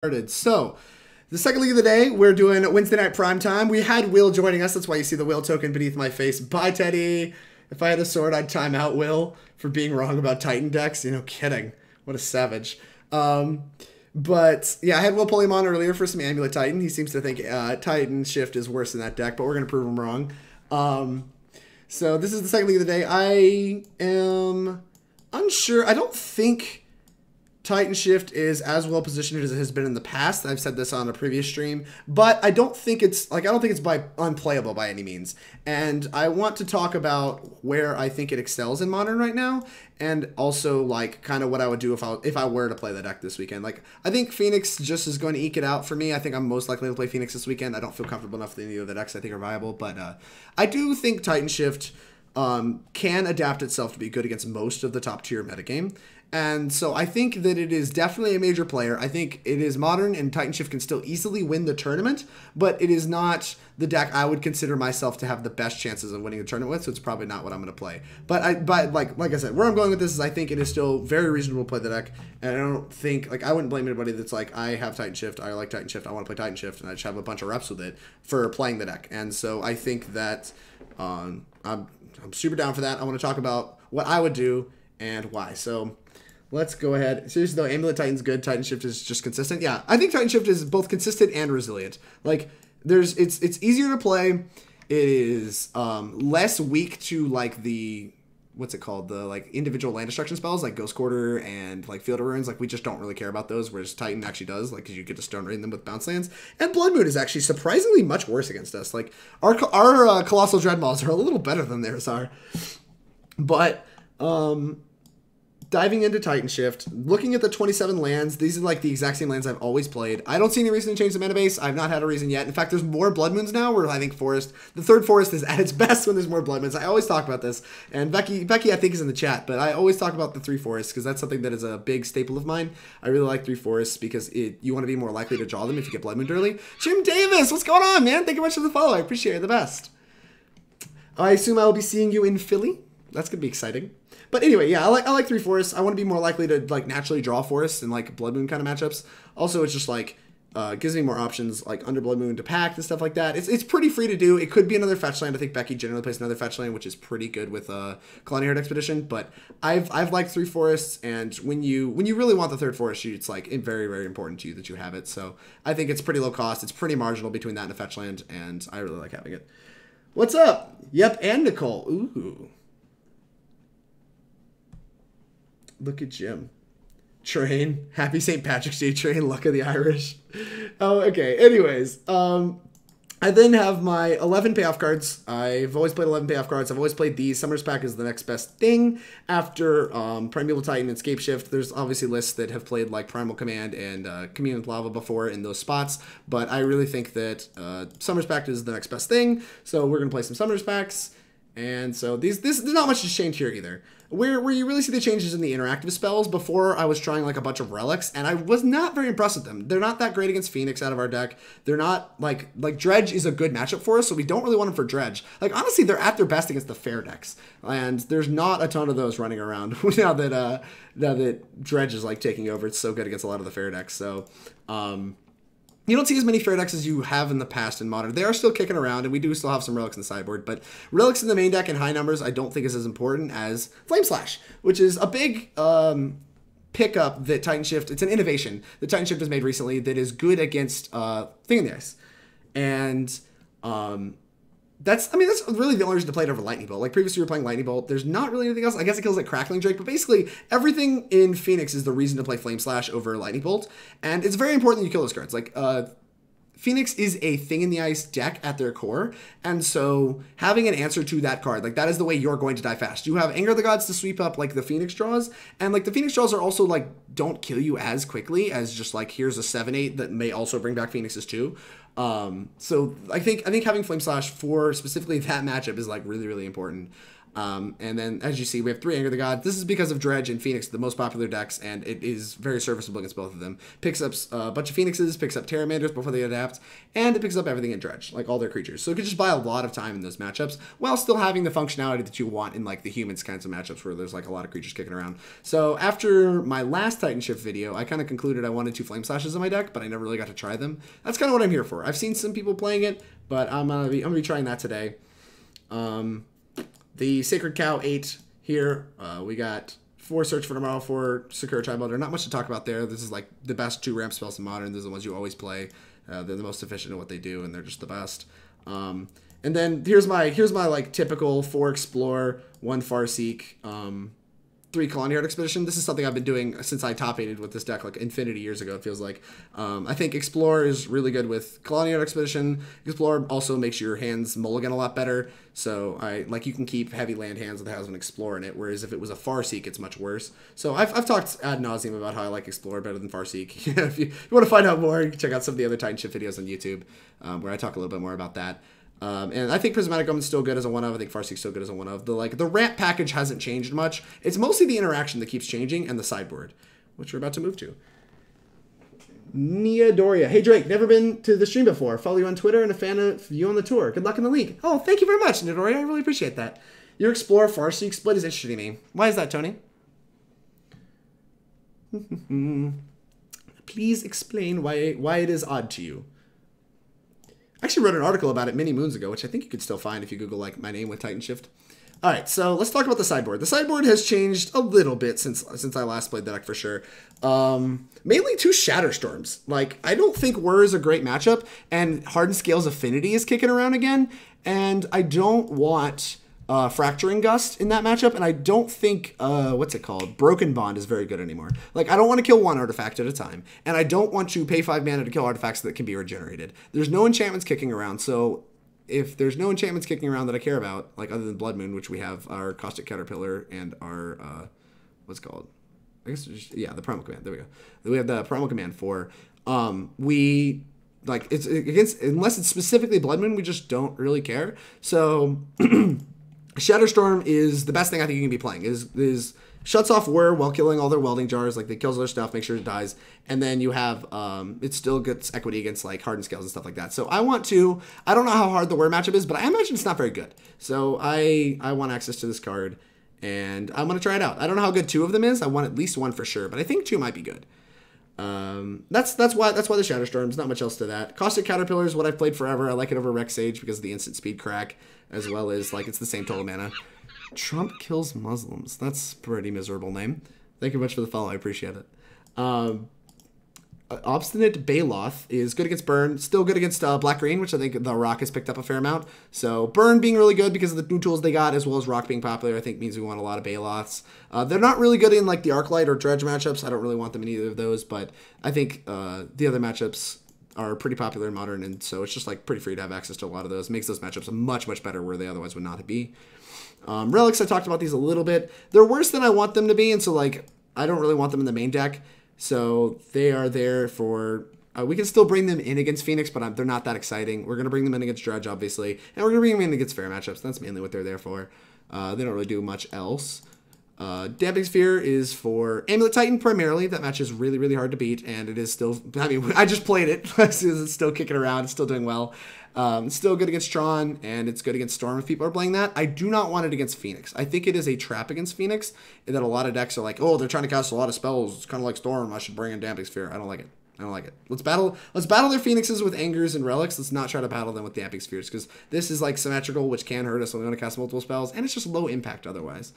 Started. So, the second league of the day, we're doing Wednesday night prime time. We had Will joining us. That's why you see the Will token beneath my face. Bye, Teddy. If I had a sword, I'd time out Will for being wrong about Titan decks. You know, kidding. What a savage. But yeah, I had Will pull him on earlier for some Amulet Titan. He seems to think Titanshift is worse than that deck, but we're going to prove him wrong. So this is the second league of the day. I am unsure. I don't think Titanshift is as well positioned as it has been in the past. I've said this on a previous stream, but I don't think it's unplayable by any means. And I want to talk about where I think it excels in Modern right now, and also like kind of what I would do if I were to play the deck this weekend. Like I think Phoenix just is going to eke it out for me. I think I'm most likely to play Phoenix this weekend. I don't feel comfortable enough with any of the decks I think are viable, but I do think Titanshift can adapt itself to be good against most of the top tier metagame. And so I think that it is definitely a major player. I think it is Modern, and Titanshift can still easily win the tournament, but it is not the deck I would consider myself to have the best chances of winning the tournament with, so it's probably not what I'm going to play. But like I said, where I'm going with this is I think it is still very reasonable to play the deck, and I don't think, like, I wouldn't blame anybody that's like, I have Titanshift, I like Titanshift, I want to play Titanshift, and I just have a bunch of reps with it for playing the deck. And so I think that I'm super down for that. I want to talk about what I would do and why. So let's go ahead. Seriously though, Amulet Titan's good. Titanshift is just consistent. Yeah, I think Titanshift is both consistent and resilient. Like, it's easier to play. It is less weak to like the, what's it called? The like individual land destruction spells like Ghost Quarter and like Field of Ruins. Like we just don't really care about those, whereas Titan actually does. Like, because you get to Stone Rain them with bounce lands. And Blood Moon is actually surprisingly much worse against us. Like our Colossal Dreadmaws are a little better than theirs are. But diving into Titanshift, looking at the 27 lands, these are like the exact same lands I've always played. I don't see any reason to change the mana base. I've not had a reason yet. In fact, there's more Blood Moons now, where I think the third forest is at its best when there's more Blood Moons. I always talk about this, and Becky I think is in the chat, but I always talk about the 3 forests because that's something that is a big staple of mine. I really like 3 forests because you want to be more likely to draw them if you get Blood Moon early. Jim Davis, what's going on, man? Thank you much for the follow. I appreciate it. The best. I assume I will be seeing you in Philly. That's going to be exciting. But anyway, yeah, I like 3 forests. I want to be more likely to like naturally draw forests and like Blood Moon kind of matchups. Also, it's just like gives me more options like under Blood Moon to Pact and stuff like that. It's pretty free to do. It could be another fetch land. I think Becky generally plays another fetch land, which is pretty good with Khalni Herd Expedition. But I've liked 3 forests, and when you really want the third forest, it's like very, very important to you that you have it. So I think it's pretty low cost. It's pretty marginal between that and a fetch land, and I really like having it. What's up? Yep, and Nicole. Ooh. Look at Jim. Train. Happy St. Patrick's Day, Train. Luck of the Irish. Oh, okay. Anyways, I then have my 11 payoff cards. I've always played 11 payoff cards. I've always played these. Summer's Pack is the next best thing after Primeval Titan and Scapeshift. There's obviously lists that have played like Primal Command and Commune with Lava before in those spots, but I really think that Summer's Pack is the next best thing. So we're going to play some Summer's Packs. And so there's not much to change here either. Where you really see the changes in the interactive spells. Before I was trying like a bunch of relics, and I was not very impressed with them. They're not that great against Phoenix out of our deck. They're not like Dredge is a good matchup for us, so we don't really want them for Dredge. Like honestly, they're at their best against the fair decks, and there's not a ton of those running around now that Dredge is like taking over. It's so good against a lot of the fair decks. So you don't see as many fair decks as you have in the past in Modern. They are still kicking around, and we do still have some relics in the sideboard, but relics in the main deck in high numbers I don't think is as important as Flame Slash, which is a big pickup that Titanshift, it's an innovation that Titanshift has made recently that is good against Thing in the Ice. And that's really the only reason to play it over Lightning Bolt. Like previously we were playing Lightning Bolt. There's not really anything else. I guess it kills like Crackling Drake, but basically everything in Phoenix is the reason to play Flame Slash over Lightning Bolt. And it's very important that you kill those cards. Like Phoenix is a Thing in the Ice deck at their core, and so having an answer to that card, like that is the way you're going to die fast. You have Anger of the Gods to sweep up like the Phoenix draws, and like the Phoenix draws are also like don't kill you as quickly as just like here's a 7/8 that may also bring back Phoenixes too. So I think having Flame Slash for specifically that matchup is like really, really important. And then, as you see, we have 3 Anger the God. This is because of Dredge and Phoenix, the most popular decks, and it is very serviceable against both of them. Picks up a bunch of Phoenixes, picks up Terramanders before they adapt, and it picks up everything in Dredge, like all their creatures. So it could just buy a lot of time in those matchups, while still having the functionality that you want in like the humans kinds of matchups where there's like a lot of creatures kicking around. So after my last Titanshift video, I kind of concluded I wanted 2 Flame Slashes in my deck, but I never really got to try them. That's kind of what I'm here for. I've seen some people playing it, but I'm gonna be trying that today. The Sacred Cow 8 here. We got 4 Search for Tomorrow, 4 Sakura-Tribe Elder. Not much to talk about there. This is like the best 2 ramp spells in Modern. These are the ones you always play. They're the most efficient in what they do, and they're just the best. And then here's my like typical 4 Explore, 1 Farseek, 3 Khalni Expedition. This is something I've been doing since I top-8'd with this deck like infinity years ago, it feels like. I think Explore is really good with Khalni Expedition. Explore also makes your hands mulligan a lot better. So you can keep heavy land hands that has an Explore in it, whereas if it was a Farseek, it's much worse. So I've talked ad nauseum about how I like Explore better than Farseek. If you want to find out more, you can check out some of the other Titanshift videos on YouTube, where I talk a little bit more about that. And I think Prismatic Omen is still good as a 1-of. I think Farseek's still good as a 1-of. The ramp package hasn't changed much. It's mostly the interaction that keeps changing and the sideboard, which we're about to move to. Nia Doria. Hey Drake, never been to the stream before. Follow you on Twitter and a fan of you on the tour. Good luck in the league. Oh, thank you very much, Nia Doria. I really appreciate that. Your Explorer Farseek split is interesting to me. Why is that, Tony? Please explain why it is odd to you. I actually wrote an article about it many moons ago, which I think you could still find if you Google like my name with Titanshift. All right, so let's talk about the sideboard. The sideboard has changed a little bit since I last played the deck for sure. Mainly 2 Shatterstorms. Like, I don't think Whir is a great matchup, and Hardened Scales Affinity is kicking around again, and I don't want Fracturing Gust in that matchup, and I don't think, what's it called? Broken Bond is very good anymore. Like, I don't want to kill 1 artifact at a time, and I don't want to pay 5 mana to kill artifacts that can be regenerated. There's no enchantments kicking around, so if there's no enchantments kicking around that I care about, like other than Blood Moon, which we have our Caustic Caterpillar and our, what's it called? I guess, yeah, the Primal Command. There we go. We have the Primal Command for, it's against, unless it's specifically Blood Moon, we just don't really care. So, Shatterstorm is the best thing I think you can be playing. Is shuts off Whir while killing all their welding jars, like they kills their stuff, make sure it dies, and then you have it still gets equity against like Hardened Scales and stuff like that. So I don't know how hard the Whir matchup is, but I imagine it's not very good. So I want access to this card, and I'm gonna try it out. I don't know how good 2 of them is. I want at least 1 for sure, but I think 2 might be good. That's why the Shatterstorms. Not much else to that. Caustic Caterpillar is what I've played forever. I like it over Rex Sage because of the instant speed crack, as well as like it's the same total mana. Trump kills Muslims. That's a pretty miserable name. Thank you much for the follow. I appreciate it. Obstinate Baloth is good against Burn. Still good against Black-Green, which I think the Rock has picked up a fair amount. So Burn being really good because of the new tools they got, as well as Rock being popular, I think means we want a lot of Baloths. They're not really good in like the Arclight or Dredge matchups. I don't really want them in either of those, but I think the other matchups are pretty popular in Modern, and so it's just like pretty free to have access to a lot of those. Makes those matchups much, much better where they otherwise would not be. Relics, I talked about these a little bit. They're worse than I want them to be, and so like I don't really want them in the main deck. So they are there for... we can still bring them in against Phoenix, but they're not that exciting. We're going to bring them in against Dredge, obviously, and we're going to bring them in against fair matchups. That's mainly what they're there for. They don't really do much else. Damping Sphere is for Amulet Titan primarily. That match is really, really hard to beat, and it is still... I mean, I just played it. It's still kicking around. It's still doing well. It's still good against Tron, and it's good against Storm if people are playing that. I do not want it against Phoenix. I think it is a trap against Phoenix, and that a lot of decks are like, oh, they're trying to cast a lot of spells. It's kind of like Storm. I should bring in Damping Sphere. I don't like it. I don't like it. Let's battle their Phoenixes with Angers and Relics. Let's not try to battle them with Damping Spheres, because this is like symmetrical, which can hurt us when we want to cast multiple spells, and it's just low impact otherwise.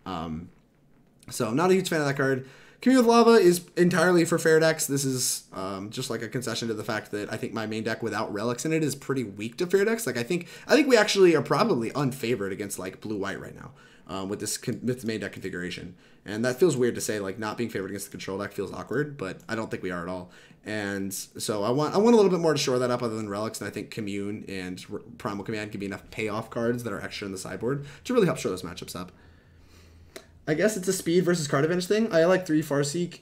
So I'm not a huge fan of that card. Commune with Lava is entirely for fair decks. This is just like a concession to the fact that I think my main deck without relics in it is pretty weak to fair decks. Like I think we actually are probably unfavored against like blue-white right now with this main deck configuration. And that feels weird to say, like not being favored against the control deck feels awkward, but I don't think we are at all. And so I want a little bit more to shore that up other than relics, and I think Commune and Primal Command can be enough payoff cards that are extra in the sideboard to really help shore those matchups up. I guess it's a speed versus card advantage thing. I like 3 Farseek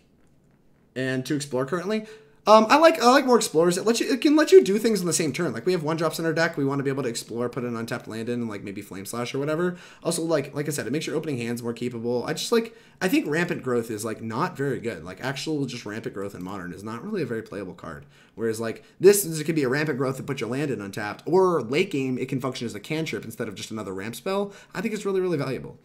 and 2 Explore currently. I like more explorers. It can let you do things in the same turn. Like we have 1-drops in our deck. We want to be able to explore, put an untapped land in, and like maybe Flame Slash or whatever. Also, like I said, it makes your opening hands more capable. I think Rampant Growth is like not very good. Like actual just Rampant Growth in Modern is not really a very playable card. Whereas like this could be a Rampant Growth that puts your land in untapped, or late game it can function as a cantrip instead of just another ramp spell. I think it's really, really valuable.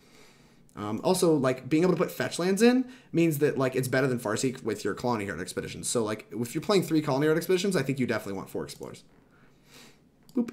Also, like, being able to put fetch lands in means that, like, it's better than Farseek with your Colony Heart Expeditions. So, like, if you're playing 3 Colony Heart Expeditions, I think you definitely want 4 Explorers. Boop.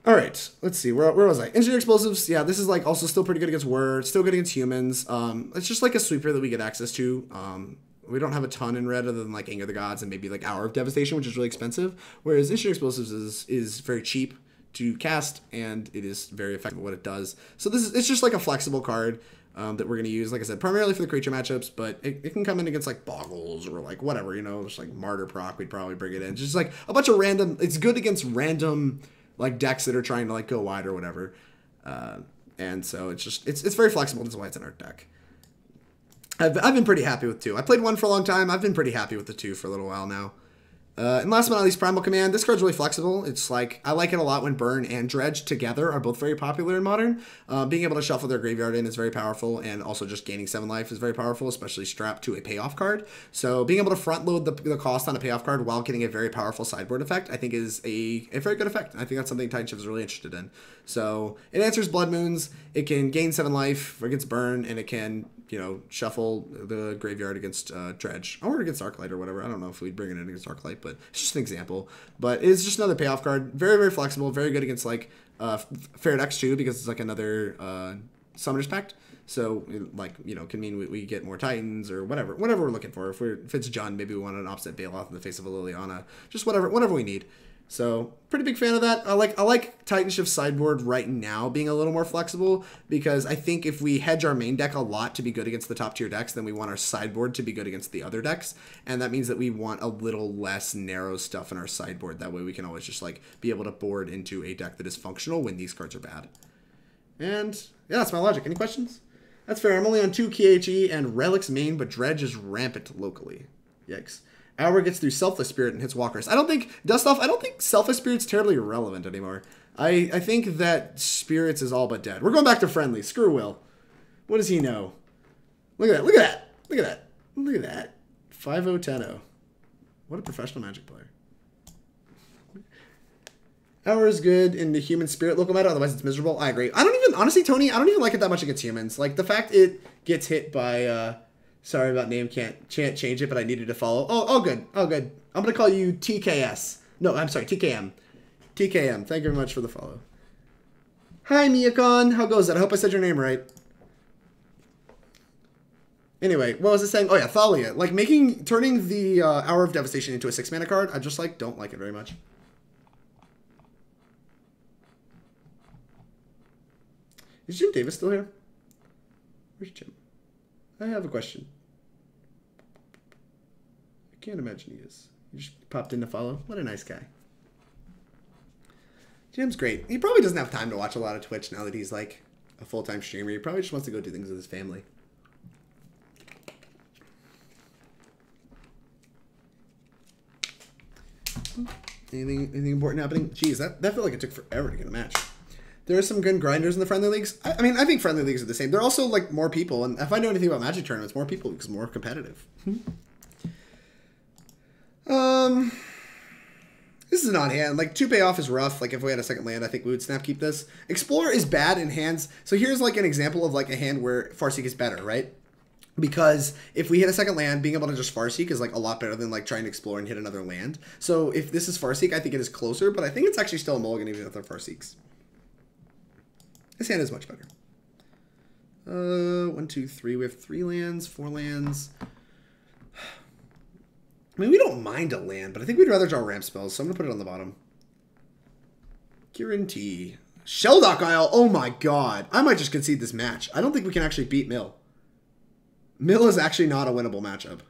Alright, let's see. Where was I? Engineer Explosives. Yeah, this is, like, also still pretty good against Whir. Still good against humans. It's just, like, a sweeper that we get access to. We don't have a ton in red other than, like, Anger the Gods and maybe, like, Hour of Devastation, which is really expensive. Whereas Engineer Explosives is very cheap to cast, and it is very effective at what it does. So it's just like a flexible card that we're going to use, like I said, primarily for the creature matchups, but it can come in against like Boggles or like whatever, you know, just like Martyr proc, we'd probably bring it in. Just like a bunch of random, it's good against random like decks that are trying to like go wide or whatever. And so it's very flexible. That's why it's in our deck. I've been pretty happy with 2. I played 1 for a long time. I've been pretty happy with the 2 for a little while now. And last but not least, Primal Command. This card's really flexible. It's like, I like it a lot when Burn and Dredge together are both very popular in Modern. Being able to shuffle their graveyard in is very powerful, and also just gaining 7 life is very powerful, especially strapped to a payoff card. So being able to front load the cost on a payoff card while getting a very powerful sideboard effect, I think is a very good effect. I think that's something Titanshift is really interested in. So it answers Blood Moons, it can gain 7 life against Burn, and it can, you know, shuffle the graveyard against Dredge or against Arclight or whatever. I don't know if we'd bring it in against Arclight, but it's just an example. But it's just another payoff card. Very, very flexible. Very good against like Fair Decks too, because it's like another Summoner's Pact. So like, you know, can mean we get more Titans or whatever we're looking for. If it's Jund, maybe we want an Obstinate Baloth in the face of a Liliana. Just whatever we need. So pretty big fan of that. I like Titanshift's sideboard right now being a little more flexible, because I think if we hedge our main deck a lot to be good against the top tier decks, then we want our sideboard to be good against the other decks, and that means that we want a little less narrow stuff in our sideboard. That way we can always just like be able to board into a deck that is functional when these cards are bad. And yeah, that's my logic. Any questions? That's fair. I'm only on 2 KHE and Relics main, but Dredge is rampant locally. Yikes. Hour gets through Selfless Spirit and hits walkers. I don't think Selfless Spirit's terribly irrelevant anymore. I think that Spirits is all but dead. We're going back to friendly. Screw Will. What does he know? Look at that. Look at that. Look at that. Look at that. 5-0-10-0. What a professional Magic player. Hour is good in the human spirit local meta, otherwise it's miserable. I agree. Honestly, Tony, I don't even like it that much against humans. Like, the fact it gets hit by, sorry about name, can't change it, but I needed to follow. Oh, good. Oh, good. I'm going to call you TKS. No, I'm sorry, TKM. TKM, thank you very much for the follow. Hi, Miyakon. How goes that? I hope I said your name right. Anyway, what was I saying? Oh, yeah, Thalia. Like, turning the Hour of Devastation into a 6-mana card, I just, like, don't like it very much. Is Jim Davis still here? Where's Jim? I have a question. I can't imagine he is. He just popped in to follow. What a nice guy. Jim's great. He probably doesn't have time to watch a lot of Twitch now that he's like a full-time streamer. He probably just wants to go do things with his family. Anything important happening? Jeez, that felt like it took forever to get a match. There are some good grinders in the friendly leagues. I mean, I think friendly leagues are the same. They're also like more people, and if I know anything about Magic tournaments, more people because more competitive. This is an odd hand. Like, 2 payoff is rough. Like, if we had a second land, I think we would snap keep this. Explorer is bad in hands. So here's like an example of like a hand where Farseek is better, right? Because if we hit a second land, being able to just Farseek is like a lot better than like trying to explore and hit another land. So if this is Farseek, I think it is closer, but I think it's actually still a mulligan even with our Farseeks. This hand is much better. 1, 2, 3. We have 3 lands, 4 lands. I mean, we don't mind a land, but I think we'd rather draw ramp spells, so I'm going to put it on the bottom. Guarantee. Shelldock Isle. Oh my god. I might just concede this match. I don't think we can actually beat Mill. Mill is actually not a winnable matchup.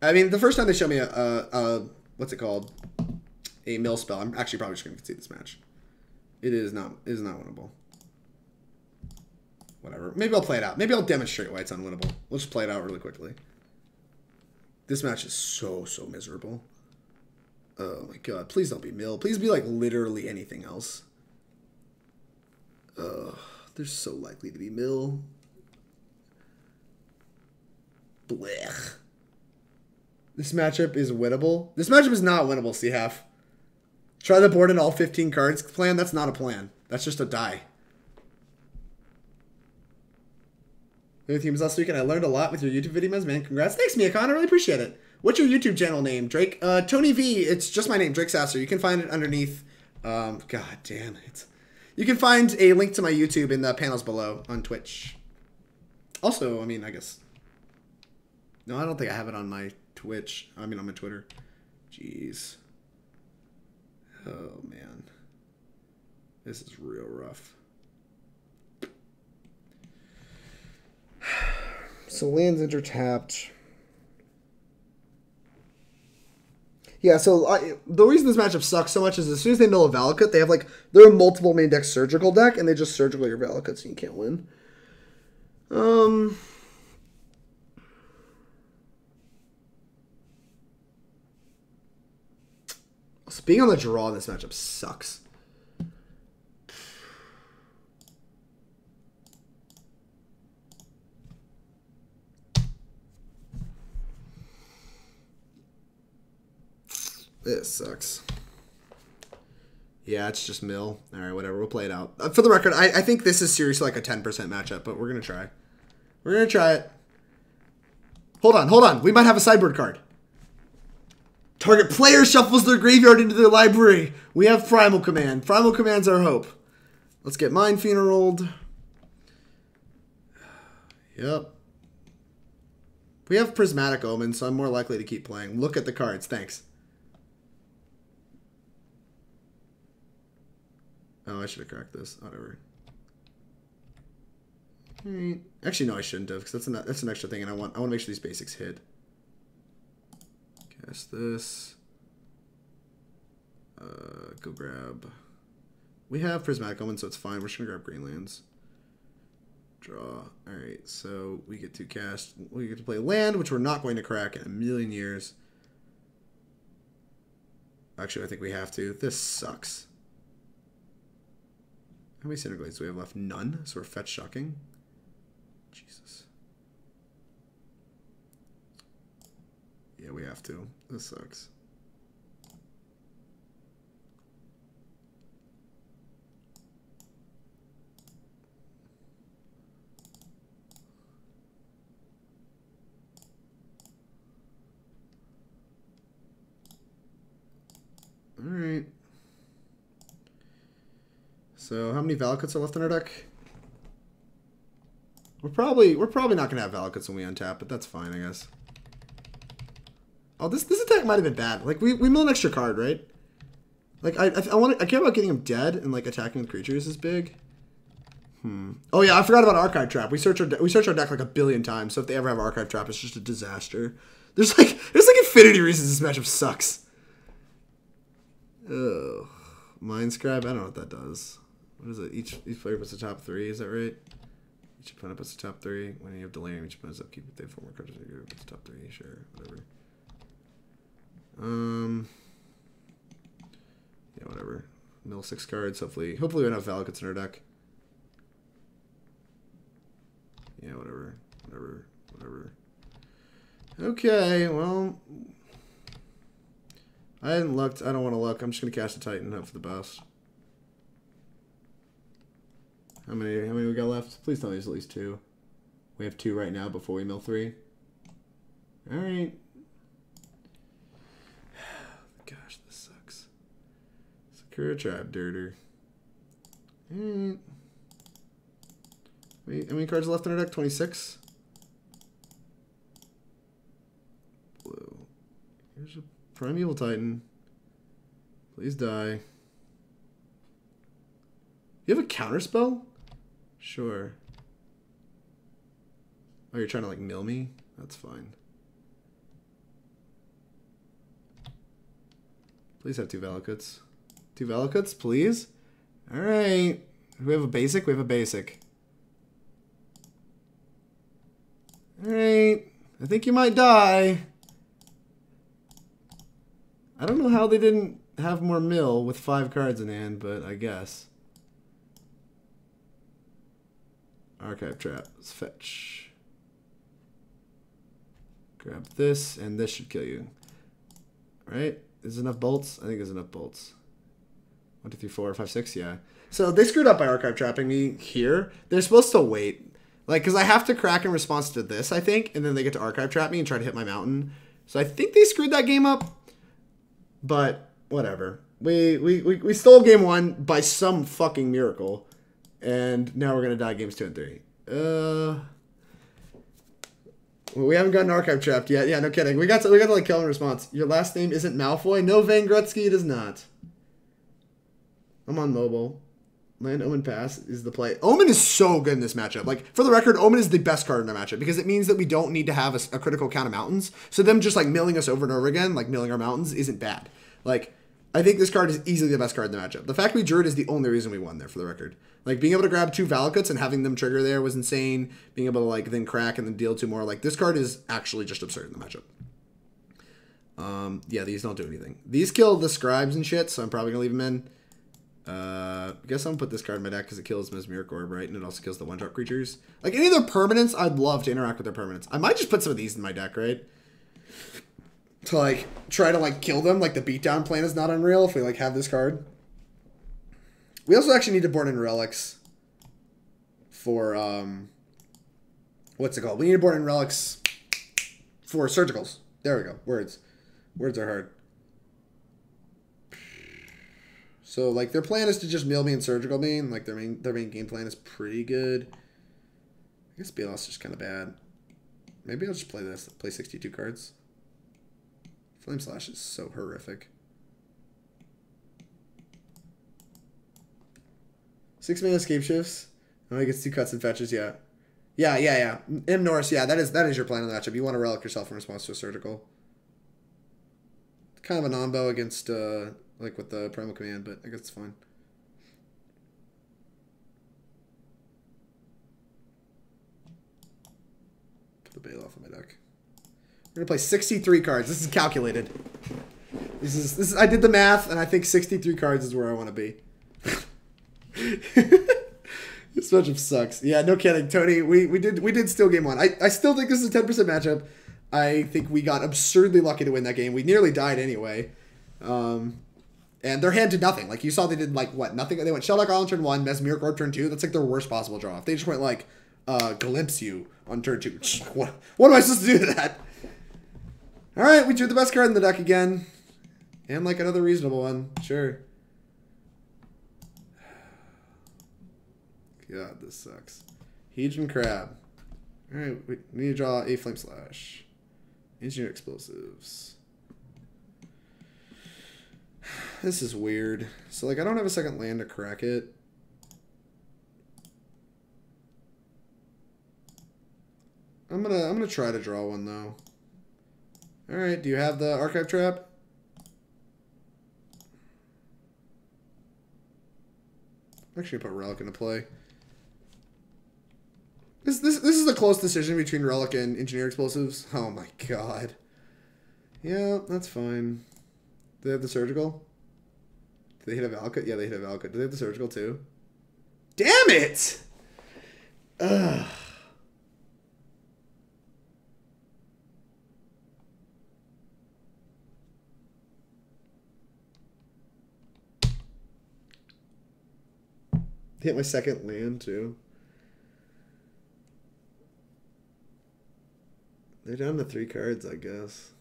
I mean, the first time they show me what's it called? A Mill spell, I'm actually probably just going to concede this match. It is not winnable. Whatever. Maybe I'll play it out. Maybe I'll demonstrate why it's unwinnable. We'll just play it out really quickly. This match is so miserable. Oh my god. Please don't be mill. Please be like literally anything else. Ugh. They're so likely to be mill. Blech. This matchup is winnable. This matchup is not winnable, C-Half. Try the board in all 15 cards plan. That's not a plan. That's just a die. The teams last week, and I learned a lot with your YouTube videos, man. Congrats. Thanks, Miyakon. I really appreciate it. What's your YouTube channel name, Drake? Tony V. It's just my name, Drake Sasser. You can find it underneath. God damn it. You can find a link to my YouTube in the panels below on Twitch. Also, I mean, I guess. No, I don't think I have it on my Twitch. I mean, on my Twitter. Jeez. Oh, man. This is real rough. So lands intertapped. Yeah, so the reason this matchup sucks so much is as soon as they mill a Valakut, they have like, they're a multiple main deck surgical deck, and they just surgical your Valakut, so you can't win. So being on the draw in this matchup sucks. This sucks. Yeah, it's just mill. All right, whatever. We'll play it out. For the record, I think this is seriously like a 10% matchup, but we're going to try. We're going to try it. Hold on. We might have a sideboard card. Target player shuffles their graveyard into their library. We have Primal Command. Primal Command's our hope. Let's get Mind Funeraled. Yep. We have Prismatic Omen, so I'm more likely to keep playing. Look at the cards. Thanks. Oh, I should have cracked this. Whatever. Right. Actually, no, I shouldn't have, because that's an extra thing, and I want to make sure these basics hit. Cast this. Go grab. We have Prismatic Omen, so it's fine. We're just gonna grab green lands. Draw. All right, so we get to cast. We get to play land, which we're not going to crack in a million years. Actually, I think we have to. This sucks. How many Cinder Glades do we have left? None. So we're fetch shocking. Jesus. Yeah, we have to. This sucks. All right. So how many Valakuts are left in our deck? We're probably not gonna have Valakuts when we untap, but that's fine, I guess. Oh, this attack might have been bad. Like we mill an extra card, right? Like I care about getting him dead, and like attacking with creatures is big. Oh yeah, I forgot about Archive Trap. We search our deck like a billion times. So if they ever have Archive Trap, it's just a disaster. There's like infinity reasons this matchup sucks. Oh, Mind Scribe. I don't know what that does. What is it? Each player puts the top 3. Is that right? Each opponent puts the top 3. When you have delirium, each opponent's upkeep. If they have 4 more cards, you puts the top 3. Sure, whatever. Yeah, whatever. Mill 6 cards. Hopefully we don't have Valakuts in our deck. Yeah, whatever. Okay, well, I hadn't looked. I don't want to look. I'm just gonna cast a Titan. Hope for the best. How many we got left? Please tell me there's at least 2. We have 2 right now before we mill 3. All right. Gosh, this sucks. Sakura-Tribe Elder. Alright. Wait, how many cards are left in our deck? 26? Blue. Here's a Primeval Titan. Please die. You have a counterspell? Sure. Oh, you're trying to like mill me? That's fine. Please have 2 Valakuts. 2 Valakuts, please? Alright. We have a basic? We have a basic. Alright. I think you might die. I don't know how they didn't have more mill with 5 cards in hand, but I guess. Archive Trap. Let's fetch. Grab this, and this should kill you. Right? Is there enough bolts? I think there's enough bolts. 1, 2, 3, 4, 5, 6, yeah. So they screwed up by archive trapping me here. They're supposed to wait. Like, because I have to crack in response to this, I think, and then they get to archive trap me and try to hit my mountain. So I think they screwed that game up. But whatever. We stole game 1 by some fucking miracle. And now we're going to die games 2 and 3. Well, we haven't gotten archive trapped yet. Yeah, no kidding. We got to like kill in response. Your last name isn't Malfoy? No, Van Gretzky, it is not. I'm on mobile. Land Omen Pass is the play. Omen is so good in this matchup. Like, for the record, Omen is the best card in our matchup because it means that we don't need to have a critical count of mountains. So them just, like, milling us over and over again, like milling our mountains, isn't bad. Like, I think this card is easily the best card in the matchup. The fact we drew it is the only reason we won there, for the record. Like, being able to grab 2 Valakuts and having them trigger there was insane. Being able to, like, then crack and then deal 2 more. Like, this card is actually just absurd in the matchup. Yeah, these don't do anything. These kill the scribes and shit, so I'm probably going to leave them in. I guess I'm going to put this card in my deck because it kills Mesmeric Orb, right? And it also kills the 1-drop creatures. Like, any of their permanents, I'd love to interact with their permanents. I might just put some of these in my deck, right? To, like, try to, like, kill them. Like, the beatdown plan is not unreal if we, like, have this card. We also actually need to board in relics for, what's it called? We need to board in relics for surgicals. There we go. Words. Words are hard. So, like, their plan is to just mill me and surgical me. And, like, their main game plan is pretty good. I guess Baloth's just kind of bad. Maybe I'll just play this. Play 62 cards. Flame Slash is so horrific. 6 mana Scapeshifts. Oh, he gets 2 cuts and fetches, yeah. Yeah. M. Norris, yeah, that is your plan in the matchup. You want to relic yourself in response to a surgical. Kind of a non-bow against, like, with the Primal Command, but I guess it's fine. Put the Baloth on my deck. We're gonna play 63 cards. This is calculated. This is. I did the math, and I think 63 cards is where I want to be. This matchup sucks. Yeah, no kidding, Tony. We did steal game 1. I still think this is a 10% matchup. I think we got absurdly lucky to win that game. We nearly died anyway. And their hand did nothing. Like, you saw they did, like, what? Nothing. They went Shelldock Island turn 1, Mesmeric Orb turn 2. That's, like, their worst possible draw. If they just went, like, Glimpse You on turn 2. What am I supposed to do to that? Alright, we drew the best card in the deck again. And, like, another reasonable one. Sure. God, this sucks. Hedron Crab. Alright, we need to draw a Flame Slash. Engineer Explosives. This is weird. So, like, I don't have a second land to crack it. I'm gonna try to draw one, though. Alright, do you have the Archive Trap? I'm actually gonna put Relic into play. This is a close decision between Relic and Engineer Explosives. Oh my god. Yeah, that's fine. Do they have the Surgical? Do they hit a Valakut? Yeah, they hit a Valakut. Do they have the Surgical too? Damn it! Ugh. Hit my second land too. They're down to 3 cards, I guess.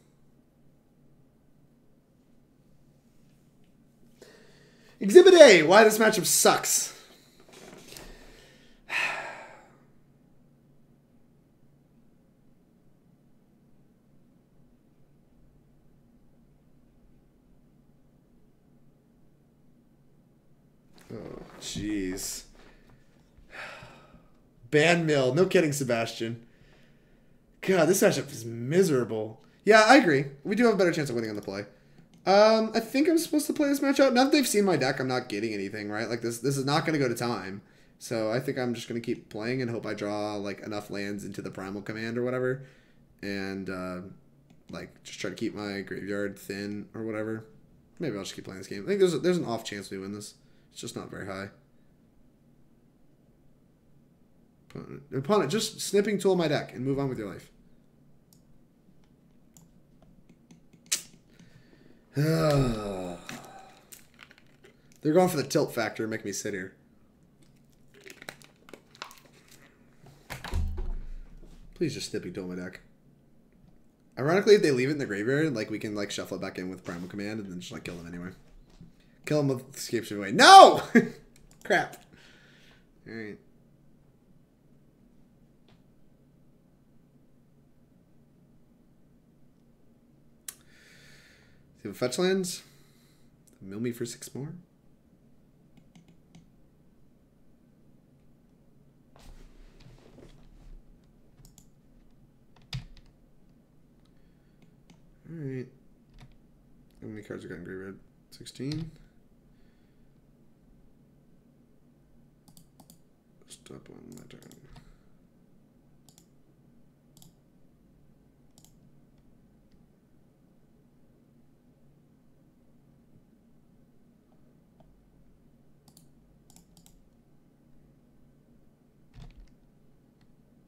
Exhibit A, why this matchup sucks. Oh, jeez. Ban mill. No kidding, Sebastian. God, this matchup is miserable. Yeah, I agree. We do have a better chance of winning on the play. I think I'm supposed to play this matchup. Now that they've seen my deck, I'm not getting anything, right? Like, this is not going to go to time. So I think I'm just going to keep playing and hope I draw, like, enough lands into the Primal Command or whatever. And like just try to keep my graveyard thin or whatever. Maybe I'll just keep playing this game. I think there's an off chance we win this. It's just not very high. Opponent, just snipping tool my deck and move on with your life. They're going for the tilt factor, make me sit here. Please just snipping tool my deck. Ironically, if they leave it in the graveyard, like we can like shuffle it back in with Primal Command and then just like kill them anyway. Kill them with Scapeshift away. No! Crap. Alright. See what fetch lands? Mill me for 6 more. Alright. How many cards are got in graveyard? 16. Stop on my turn.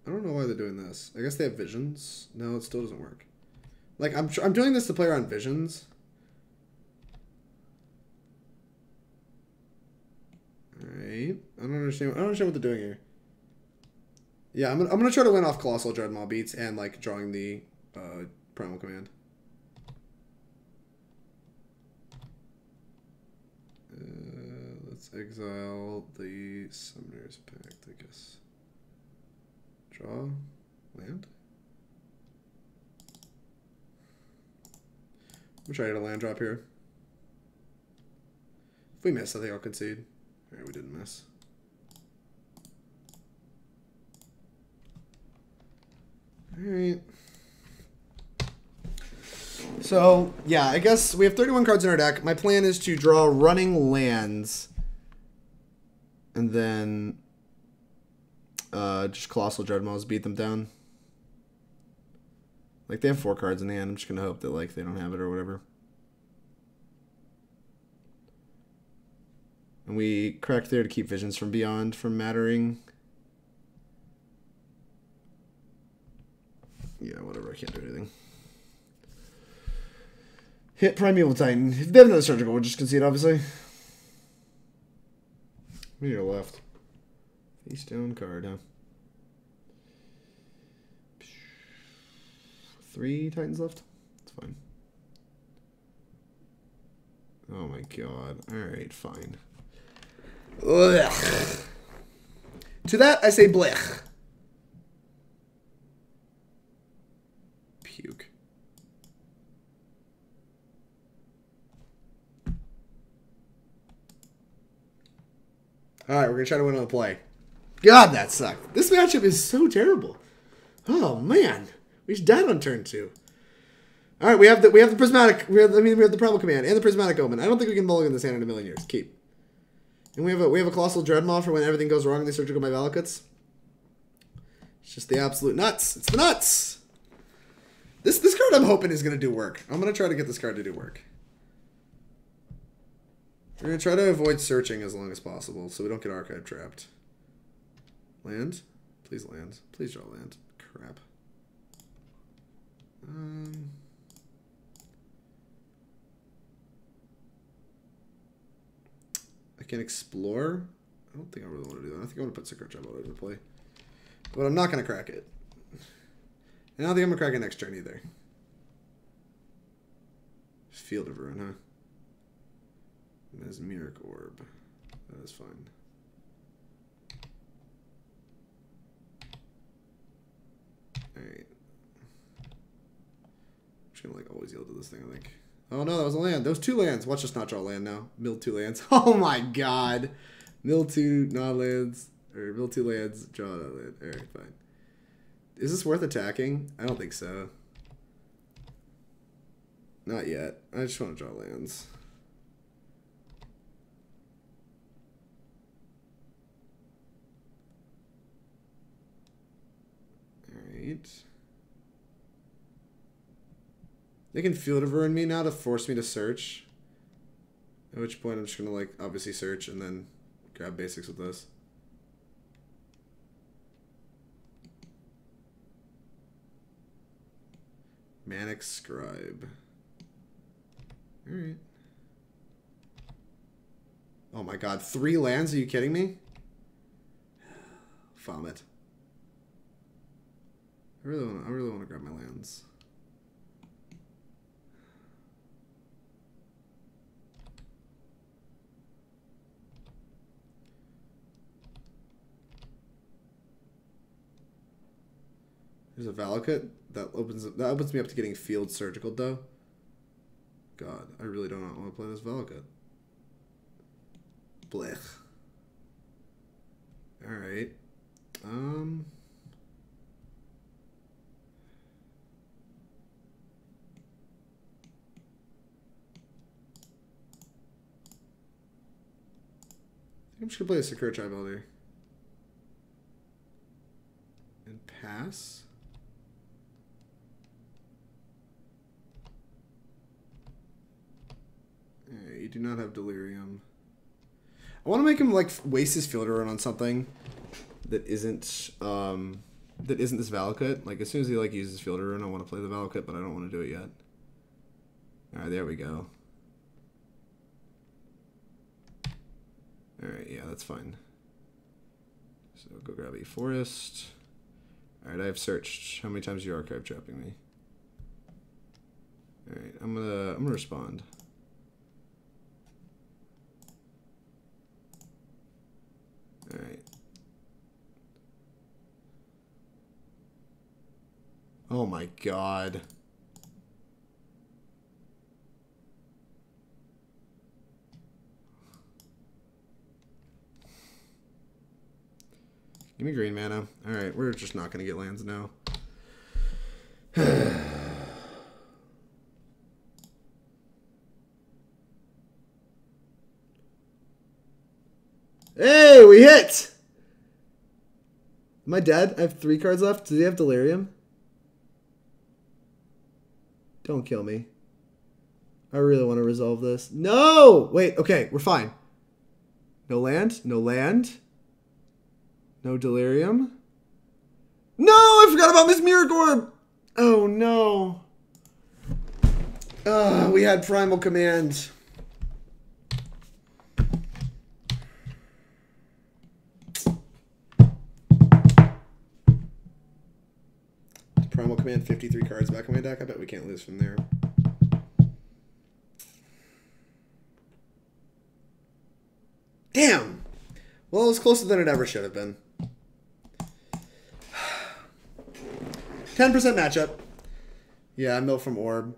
I don't know why they're doing this. I guess they have visions. No, it still doesn't work. Like, I'm doing this to play around visions. Alright. I don't understand what they're doing here. Yeah, I'm gonna try to win off Colossal Dreadmaw beats and, like, drawing the Primal Command. Let's exile the Summoner's Pact, I guess. Draw. Land. I'm trying to land drop here. If we miss, I think I'll concede. Alright, we didn't miss. Alright. So, yeah, I guess we have 31 cards in our deck. My plan is to draw running lands. And then just Colossal Dreadmaws, beat them down. Like, they have 4 cards in the hand. I'm just going to hope that, like, they don't have it or whatever. And we cracked there to keep Visions from Beyond from mattering. Yeah, whatever. I can't do anything. Hit Primeval Titan. If they have another Surgical, we'll just concede, obviously. Maybe you're left. Face down card, huh? 3 Titans left? That's fine. Oh my god. Alright, fine. Ugh. To that, I say blech. Puke. Alright, we're going to try to win on the play. God, that sucked. This matchup is so terrible. Oh, man. We just died on turn 2. All right, we have the prismatic. We have the Primal Command and the Prismatic Omen. I don't think we can mulligan this hand in a million years. Keep. And we have a Colossal Dreadmaw for when everything goes wrong and they start to go by Valakuts. It's just the absolute nuts. It's the nuts. This card I'm hoping is gonna do work. I'm gonna try to get this card to do work. We're gonna try to avoid searching as long as possible so we don't get archive trapped. Land, please land. Please draw land. Crap. I can explore. I don't think I really want to do that. I think I want to put Sakura-Tribe Elder into play. But I'm not going to crack it. And I don't think I'm going to crack it next turn either. Field of Ruin, huh? And there's Mirror Orb. That is fine. Alright. I'm just going to like always yield to this thing, I think. Oh no, that was a land. Those 2 lands. Watch us not draw land now. Mill 2 lands. Oh my god. Mill 2 non-lands. Or mill 2 lands. Draw another land. Alright, fine. Is this worth attacking? I don't think so. Not yet. I just want to draw lands. Alright. They can Field of Ruin me now to force me to search. At which point I'm just gonna like obviously search and then grab basics with this. Manic Scribe. Alright. Oh my god, 3 lands? Are you kidding me? Vomit. I really want to grab my lands. There's a Valakut that opens me up to getting field surgical though. God, I really do not want to play this Valakut. Blech. Alright. I'm just gonna play a Sakura-Tribe Elder. And pass. Alright, you do not have Delirium. I want to make him like waste his field run on something that isn't this Valakut. Like as soon as he like uses field run, I want to play the Valakut, but I don't want to do it yet. Alright, there we go. Alright, yeah, that's fine. So go grab a forest. Alright, I have searched. How many times are you archive trapping me? Alright, I'm gonna respond. Alright. Oh my god. Give me green mana. Alright, we're just not going to get lands now. Hey, we hit! Am I dead? I have 3 cards left. Does he have Delirium? Don't kill me. I really want to resolve this. No! Wait, okay, we're fine. No land? No land? No Delirium? No! I forgot about Miss Miragorb! Oh, no. We had Primal Command. Primal Command, 53 cards back in my deck. I bet we can't lose from there. Damn! Well, it was closer than it ever should have been. 10% matchup. Yeah, Mill from Orb.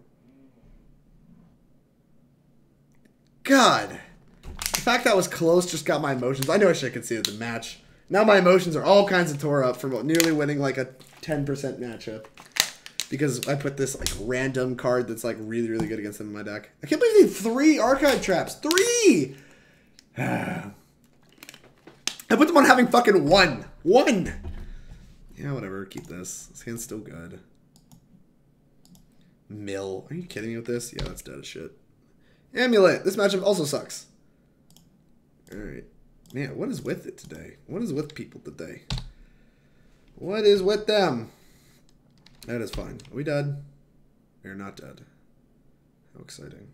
God. The fact that was close just got my emotions. I know I should have conceded the match. Now my emotions are all kinds of tore up from nearly winning like a 10% matchup. Because I put this like random card that's like really, really good against them in my deck. I can't believe they had 3 archive traps. 3! I put them on having fucking 1. 1! Yeah, whatever. Keep this. This hand's still good. Mill. Are you kidding me with this? Yeah, that's dead as shit. Amulet. This matchup also sucks. Alright. Man, what is with it today? What is with people today? What is with them? That is fine. Are we dead? We are not dead. How exciting.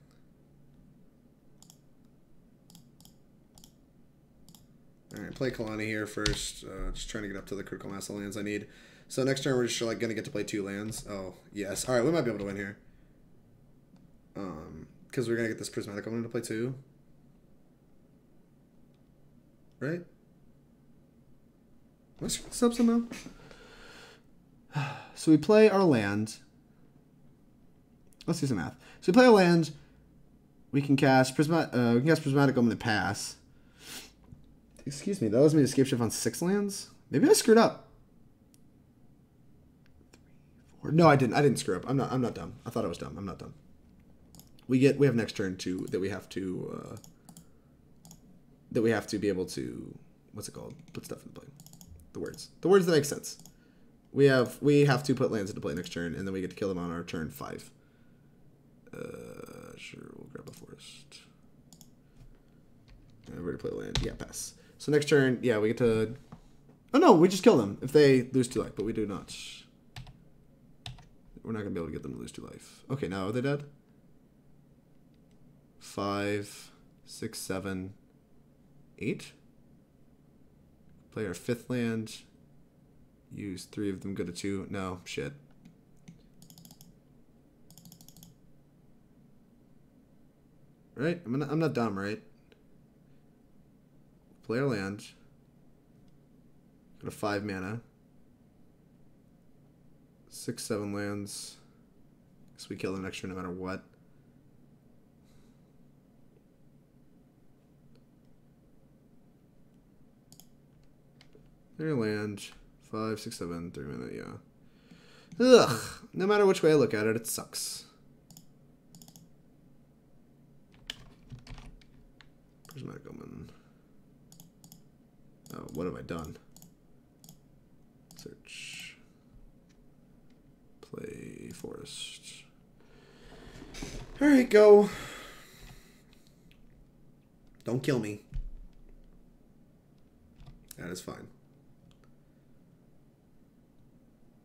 Alright, play Khalni here first. Just trying to get up to the critical mass of lands I need. So next turn we're just like going to get to play 2 lands. Oh, yes. Alright, we might be able to win here. Because we're going to get this Prismatic Omen to play 2. Right? Am I screwing this up somehow? So we play our land. Let's do some math. So we play a land. We can cast Prismatic Omen and pass. Excuse me, that allows me to Scapeshift on 6 lands? Maybe I screwed up. 3, 4. No, I didn't. I didn't screw up. I'm not dumb. I thought I was dumb. I'm not dumb. We have next turn too that we have to be able to, what's it called? Put stuff into play. The words that make sense. We have to put lands into play next turn, and then we get to kill them on our turn 5. Sure, we'll grab a forest. We're going to play land. Yeah, pass. So next turn, yeah, we get to... Oh, no, we just kill them if they lose 2 life, but we do not. We're not going to be able to get them to lose 2 life. Okay, now are they dead? 5, 6, 7, 8. Play our 5th land. Use 3 of them, go to 2. No, shit. Right? I'm not dumb, right? Play our land. Go to 5 mana. 6, 7 lands. Guess we kill them next turn no matter what. Their land. 5, 6, 7, 3 mana, yeah. Ugh. No matter which way I look at it, it sucks. Prismatic Omen. Oh, what have I done? Search. Play forest. Alright, go. Don't kill me. That is fine.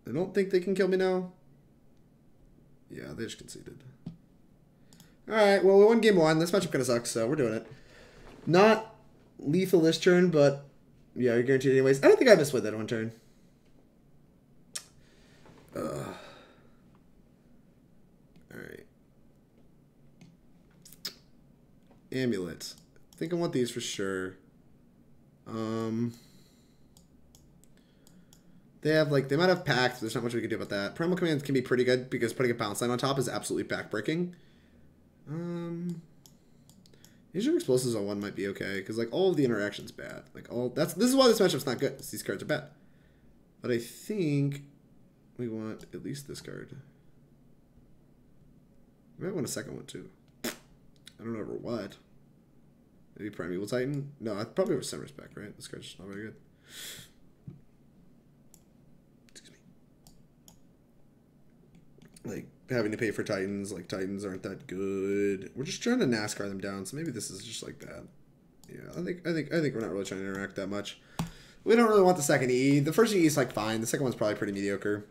I don't think they can kill me now. Yeah, they just conceded. Alright, well, we won game 1. This matchup kind of sucks, so we're doing it. Not lethal this turn, but yeah, you're guaranteed anyways. I don't think I missed with that one turn. Alright. Amulet. I think I want these for sure. They might have Pact. There's not much we can do about that. Primal Command can be pretty good because putting a bounce line on top is absolutely back-breaking. Usually explosives on 1 might be okay because like all of the interaction's bad. This is why this matchup's not good. These cards are bad. But I think we want at least this card. We might want a second one too. I don't know over what. Maybe Primeval Titan? No, I probably over some respect, right? This card's just not very good. Excuse me. Like having to pay for Titans, like Titans aren't that good. We're just trying to NASCAR them down, so maybe this is just like that. Yeah, I think we're not really trying to interact that much. We don't really want the second E. The first E is like fine. The second one's probably pretty mediocre.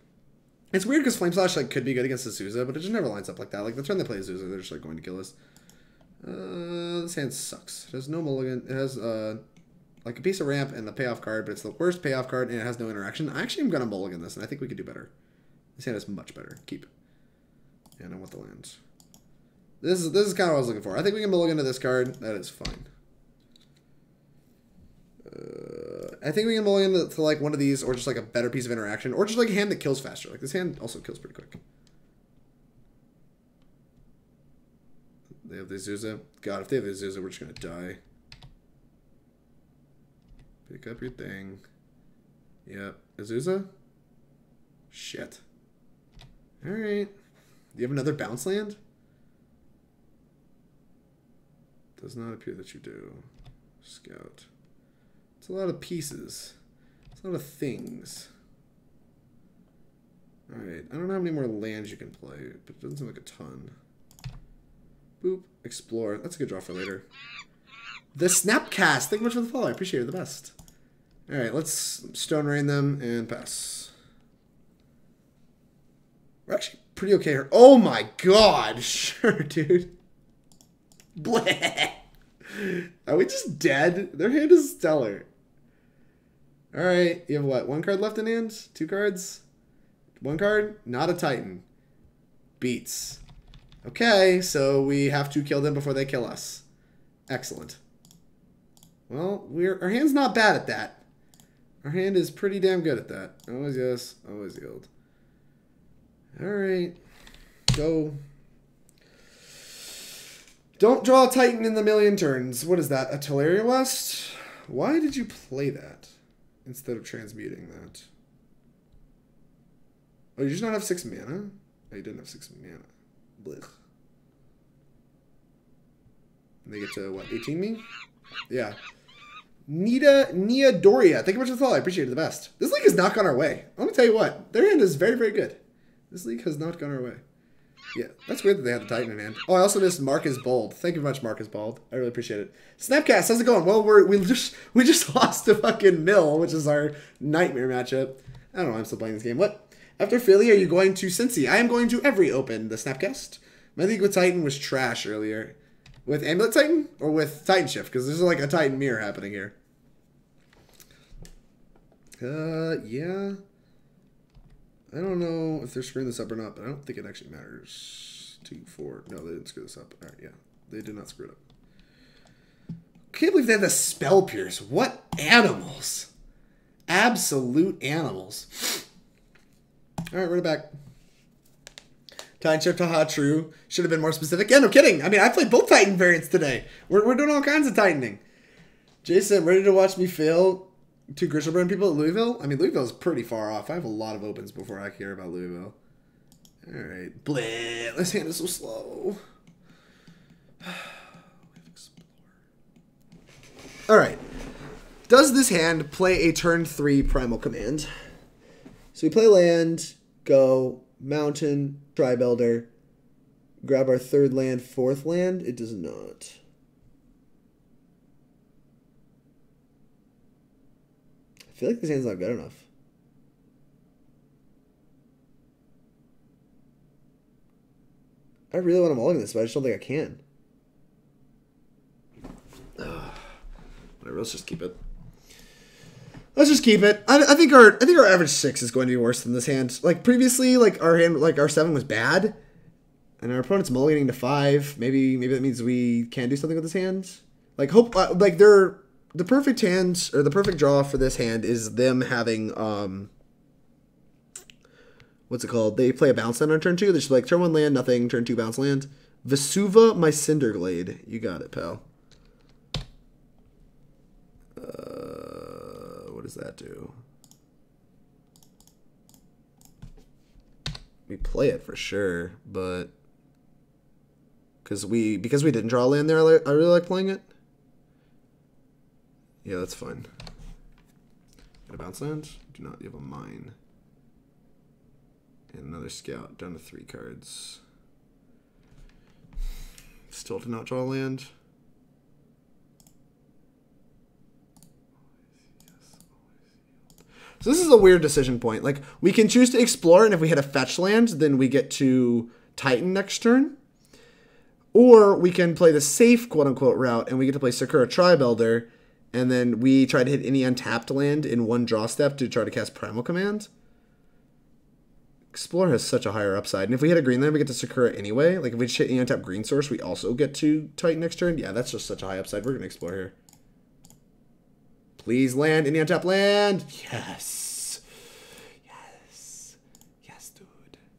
It's weird because Flame Slash like could be good against Azusa, but it just never lines up like that. Like the turn they play Azusa, they're just like going to kill us. This hand sucks. It has no mulligan. It has like a piece of ramp and a payoff card, but it's the worst payoff card and it has no interaction. I actually am gonna mulligan this, and I think we could do better. This hand is much better. Keep. And I want the lands. This is kind of what I was looking for. I think we can mulligan to this card. That is fine. I think we can mulligan to like one of these, or just like a better piece of interaction, or just like a hand that kills faster. Like this hand also kills pretty quick. They have the Azusa. God, if they have the Azusa, we're just gonna die. Pick up your thing. Yep. Azusa? Shit. Alright. Do you have another bounce land? Does not appear that you do. Scout. It's a lot of pieces. It's a lot of things. Alright. I don't know how many more lands you can play, but it doesn't seem like a ton. Boop. Explore. That's a good draw for later. The Snapcast. Thank you much for the follow. I appreciate it. The best. Alright, let's Stone Rain them and pass. We're actually pretty okay here. Oh my god. Sure, dude. Bleh. Are we just dead? Their hand is stellar. Alright, you have what? 1 card left in hand? 2 cards? 1 card? Not a Titan. Beats. Okay, so we have to kill them before they kill us. Excellent. Well, our hand's not bad at that. Our hand is pretty damn good at that. Always yes, always yield. Alright. Go. Don't draw a Titan in the million turns. What is that? A Teleria West? Why did you play that instead of transmuting that? Oh, you just not have 6 mana? Oh, you didn't have 6 mana. Blech. And they get to, what, 18 me? Yeah. Nia Doria. Thank you much for the follow. I appreciate it. The best. This league has not gone our way. Let me tell you what. Their hand is very, very good. This league has not gone our way. Yeah, that's weird that they had the Titan in hand. Oh, I also missed Mark is Bold. Thank you very much, Mark is Bold. I really appreciate it. Snapcast, how's it going? Well, we just lost to fucking Mill, which is our nightmare matchup. I don't know why I'm still playing this game. What? After Philly, are you going to Cincy? I am going to every open the Snapcast. My league with Titan was trash earlier. With Amulet Titan? Or with Titanshift? Because there's like a Titan mirror happening here. Yeah. I don't know if they're screwing this up or not, but I don't think it actually matters. 2, 4. No, they didn't screw this up. Alright, yeah. They did not screw it up. Can't believe they had the Spell Pierce. What animals? Absolute animals. Alright, run it back. Titanshift, haha, true. Should have been more specific. Yeah, no kidding. I mean, I played both Titan variants today. We're doing all kinds of Titaning. Jason, ready to watch me fail 2 Griselbrand people at Louisville? I mean, Louisville's pretty far off. I have a lot of opens before I care about Louisville. Alright. Bleh. This hand is so slow. Alright. Does this hand play a turn 3 Primal Command? So we play land, go, Mountain, Tribe Elder, grab our 3rd land, 4th land. It does not. I feel like this hand's not good enough. I really want to mulligan this, but I just don't think I can. Whatever, let's just keep it. Let's just keep it. I think our average 6 is going to be worse than this hand. Like previously, like our hand, like our 7 was bad, and our opponent's mulliganing to 5. Maybe that means we can do something with this hand. Like like the perfect hand or the perfect draw for this hand is them having what's it called? They play a bounce land on turn 2. They just like turn 1 land, nothing. Turn 2 bounce land. Vesuva, my Cinder Glade. You got it, pal. What does that do? We play it for sure, but because we didn't draw a land there, I really like playing it. Yeah, that's fine. Got a bounce land? Do not. You have a mine. And another scout. Down to 3 cards. Still did not draw a land. So this is a weird decision point. Like, we can choose to explore, and if we hit a fetch land, then we get to Titan next turn. Or we can play the safe, quote-unquote, route, and we get to play Sakura-Tribe Elder, and then we try to hit any untapped land in 1 draw step to try to cast Primal Command. Explore has such a higher upside. And if we hit a green land, we get to Sakura anyway. Like, if we just hit any untapped green source, we also get to Titan next turn. Yeah, that's just such a high upside. We're going to explore here. Please land. Any untapped land. Yes. Yes. Yes, dude.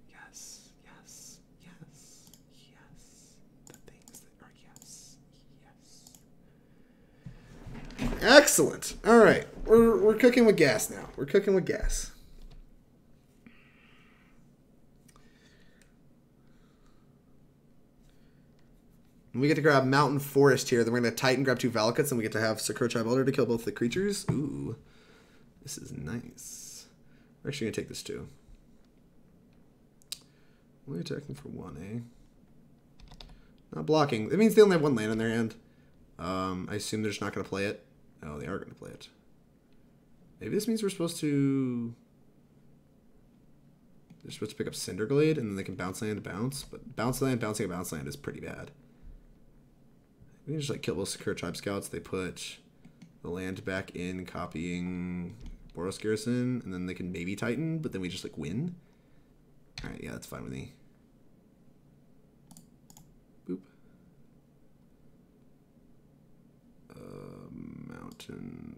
Yes. Yes. Yes. Yes. The things that are yes. Yes. Excellent. All right. We're cooking with gas now. We're cooking with gas. We get to grab Mountain Forest here. Then we're going to Titan, grab 2 Valakuts, and we get to have Sakura-Tribe Elder to kill both the creatures. Ooh. This is nice. We're actually going to take this too. Only attacking for 1, eh? Not blocking. It means they only have 1 land in their hand. I assume they're just not going to play it. Oh, they are going to play it. Maybe this means we're supposed to... They're supposed to pick up Cinder Glade, and then they can bounce land to bounce. But bounce land, bouncing a bounce land is pretty bad. We can just like kill those Sakura-Tribe Scouts. They put the land back in, copying Boros Garrison, and then they can maybe Titan, but then we just like win. Alright, yeah, that's fine with me. Boop. Mountain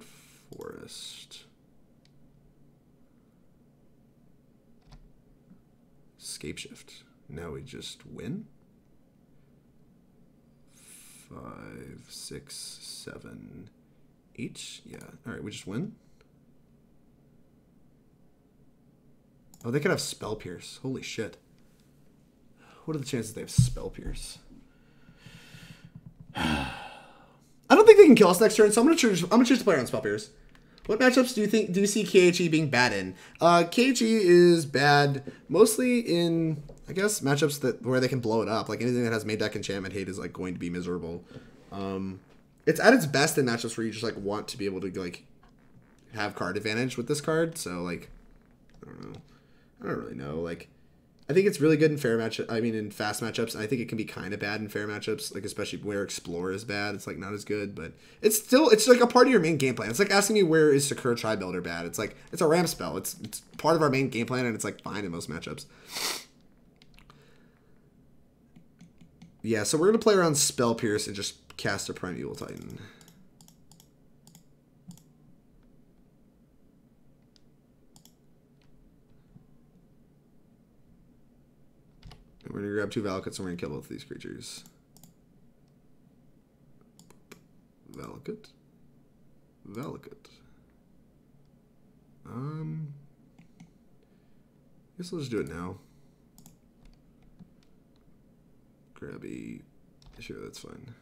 Forest. Scapeshift. Now we just win. 5, 6, 7 each. Yeah. All right, we just win. Oh, they could have Spell Pierce. Holy shit. What are the chances they have Spell Pierce? I don't think they can kill us next turn, so I'm gonna choose to play around Spell Pierce. What matchups do you see KHE being bad in? KHE is bad mostly in, I guess. Matchups where they can blow it up. Like anything that has main deck enchantment hate is like going to be miserable. It's at its best in matchups where you just like want to be able to like have card advantage with this card. So like, I don't know. I don't really know. Like, I think it's really good in in fast matchups. And I think it can be kind of bad in fair matchups, like especially where Explore is bad. It's like not as good, but it's like a part of your main game plan. It's like asking me where is Sakura-Tribe Elder bad. It's like it's a ramp spell. It's part of our main game plan, and it's like fine in most matchups. Yeah, so we're gonna play around Spell Pierce and just cast a Primeval Titan. We're going to grab 2 Valakuts and we're going to kill both of these creatures. Valakut. Valakut. Guess I'll just do it now. Grab a... Sure, that's fine.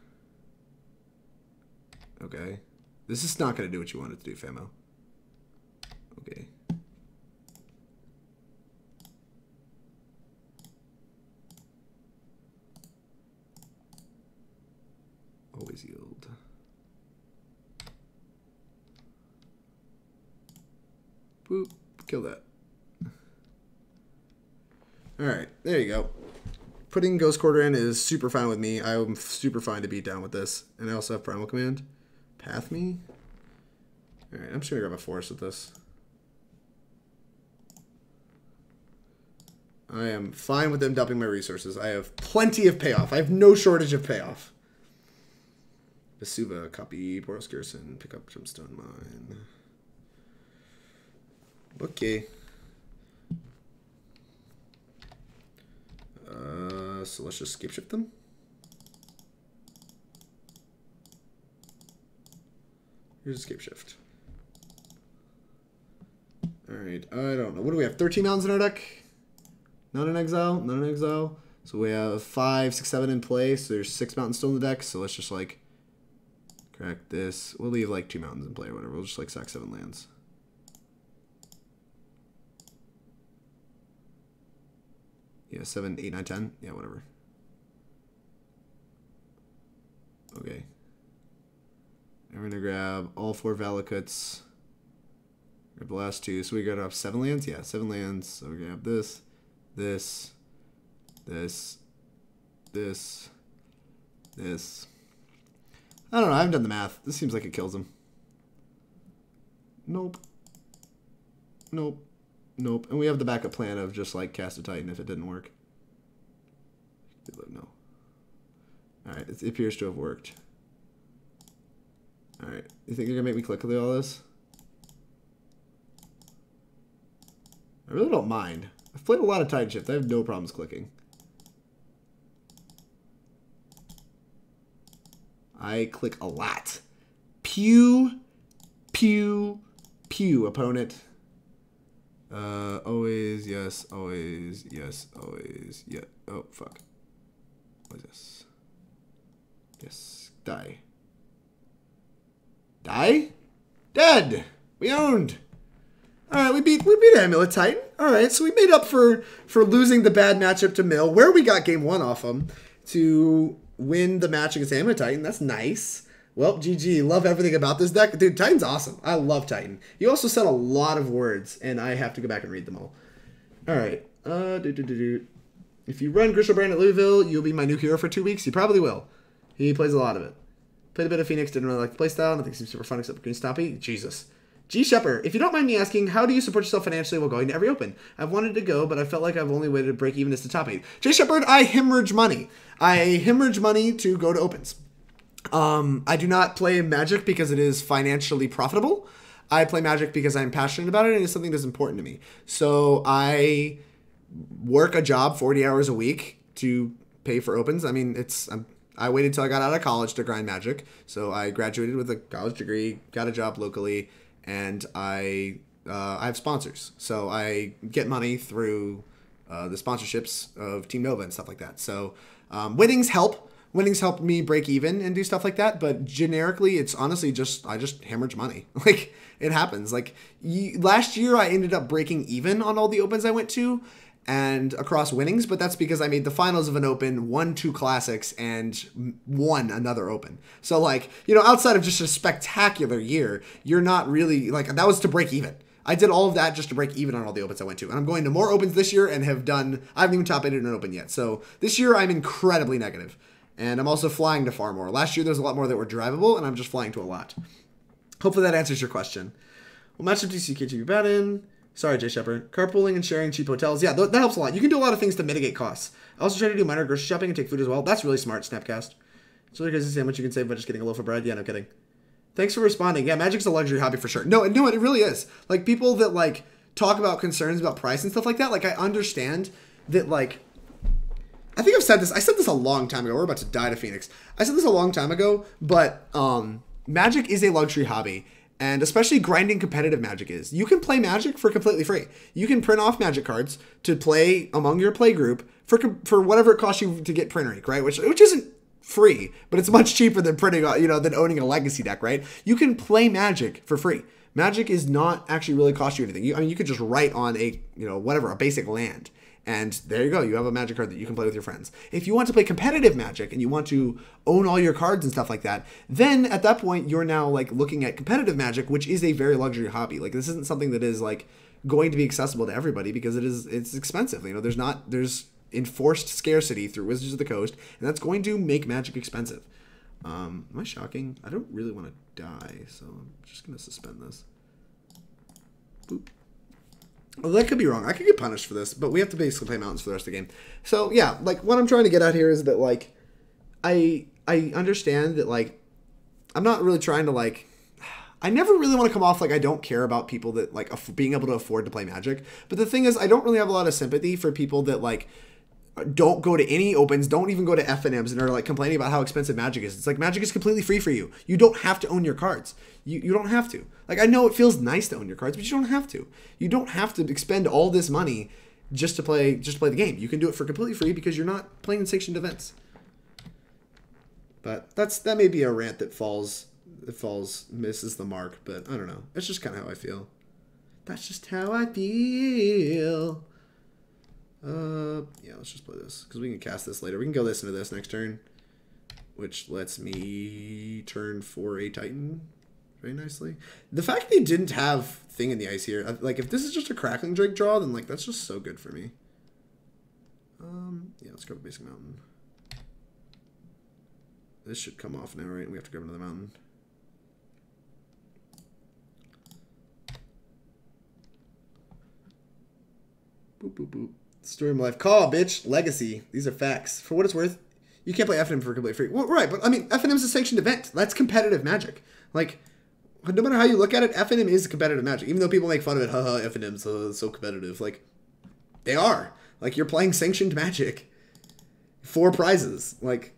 Okay. This is not going to do what you want it to do, Famo. Okay. Always yield. Boop. Kill that. Alright, there you go. Putting Ghost Quarter in is super fine with me. I'm super fine to beat down with this. And I also have Primal Command. Path me? Alright, I'm just going to grab a Forest with this. I am fine with them dumping my resources. I have plenty of payoff. I have no shortage of payoff. Vesuva, copy, Boros Garrison, pick up Gemstone Mine. Okay. So let's just Scapeshift them. Here's a Scapeshift. Alright, I don't know. What do we have? 13 mountains in our deck? None in exile? None in exile. So we have 5, 6, 7 in play. So there's 6 mountains still in the deck. So let's just like crack this. We'll leave like 2 mountains in play or whatever. We'll just like sack 7 lands. Yeah, 7, 8, 9, 10. Yeah, whatever. Okay. And we're going to grab all 4 Valakuts. Grab the last 2. So we got to have 7 lands? Yeah, 7 lands. So we're going to have this, this, this, this, this. I don't know. I haven't done the math. This seems like it kills him. Nope. Nope. Nope. And we have the backup plan of just like cast a Titan if it didn't work. No. Alright, it appears to have worked. Alright, you think you're gonna make me click with all this? I really don't mind. I've played a lot of Titanshift. I have no problems clicking. I click a lot. Pew, pew, pew, opponent. Always, yes, always, yes, always, yeah. Oh, fuck. What is this? Yes, die. Die? Dead! We owned! Alright, we beat Amulet Titan. Alright, so we made up for losing the bad matchup to Mill, where we got game 1 off him, to win the match against Amulet Titan. That's nice. Well, GG. Love everything about this deck. Dude, Titan's awesome. I love Titan. You also said a lot of words, and I have to go back and read them all. Alright. If you run Gristlebrand at Louisville, you'll be my new hero for 2 weeks. You probably will. He plays a lot of it. Played a bit of Phoenix, didn't really like the playstyle. I don't think it seems super fun except for Green Stompy. Jesus. G. Shepard, if you don't mind me asking, how do you support yourself financially while going to every open? I've wanted to go, but I felt like I've only waited to break even as the top 8. J. Shepard, I hemorrhage money. I hemorrhage money to go to opens. I do not play Magic because it is financially profitable. I play Magic because I'm passionate about it and it's something that's important to me. So I work a job 40 hours a week to pay for opens. I mean, I waited till I got out of college to grind Magic. So I graduated with a college degree, got a job locally, and I have sponsors. So I get money through the sponsorships of Team Nova and stuff like that. So winnings help. Winnings help me break even and do stuff like that, but generically, it's honestly just, I just hemorrhage money. Like, it happens. Like, last year, I ended up breaking even on all the opens I went to, and across winnings, but that's because I made the finals of an open, won 2 classics, and won another open. So, like, you know, outside of just a spectacular year, you're not really, like, that was to break even. I did all of that just to break even on all the opens I went to. And I'm going to more opens this year and have done, I haven't even top 8 in an open yet. So this year I'm incredibly negative. And I'm also flying to far more. Last year there was a lot more that were drivable, and I'm just flying to a lot. Hopefully that answers your question. Well, matchup DC KGB bad in. Sorry, Jay Shepard. Carpooling and sharing cheap hotels. Yeah, that helps a lot. You can do a lot of things to mitigate costs. I also try to do minor grocery shopping and take food as well. That's really smart, Snapcast. It's really crazy to see how much you can save by just getting a loaf of bread. Yeah, no kidding. Thanks for responding. Yeah, Magic's a luxury hobby for sure. No, it really is. Like, people that, like, talk about concerns about price and stuff like that, like, I understand that, like, I think I've said this. I said this a long time ago. We're about to die to Phoenix. I said this a long time ago, but Magic is a luxury hobby. And especially grinding competitive Magic is. You can play Magic for completely free. You can print off Magic cards to play among your play group for whatever it costs you to get print rank, right? Which isn't free, but it's much cheaper than printing, than owning a legacy deck, right? You can play Magic for free. Magic is not actually really cost you anything. You could just write on a basic land. And there you go. You have a Magic card that you can play with your friends. If you want to play competitive Magic and you want to own all your cards and stuff like that, then at that point, you're now like looking at competitive Magic, which is a very luxury hobby. Like, this isn't something that is like going to be accessible to everybody because it's expensive. You know, there's enforced scarcity through Wizards of the Coast, and that's going to make Magic expensive. Am I shocking? I don't really want to die, so I'm just going to suspend this. Boop. Well, that could be wrong. I could get punished for this, but we have to basically play mountains for the rest of the game. So, yeah, like, what I'm trying to get at here is that, like, I understand that, like, I'm not really trying to, like, I never really want to come off like I don't care about people that, like, being able to afford to play Magic. But the thing is, I don't really have a lot of sympathy for people that, like, don't go to any opens, don't even go to FNMs, and are, like, complaining about how expensive Magic is. It's like, Magic is completely free for you. You don't have to own your cards. You don't have to. Like, I know it feels nice to own your cards, but you don't have to. You don't have to expend all this money just to play the game. You can do it for completely free because you're not playing in sanctioned events. But that may be a rant that misses the mark, but I don't know. It's just kind of how I feel. That's just how I feel. Yeah, let's just play this because we can cast this later. We can go this into this next turn, which lets me turn for a Titan very nicely. The fact that he didn't have Thing in the Ice here, like, if this is just a Crackling Drake draw, then, like, that's just so good for me. Yeah, let's grab a basic mountain. This should come off now, right? We have to grab another mountain. Boop, boop, boop. Story of my life. Call, bitch. Legacy. These are facts. For what it's worth, you can't play FNM for completely free. Well, right, but I mean, FNM's a sanctioned event. That's competitive Magic. Like, no matter how you look at it, FNM is competitive Magic. Even though people make fun of it, haha, FNM's so competitive. Like, they are. Like, you're playing sanctioned Magic for prizes. Like,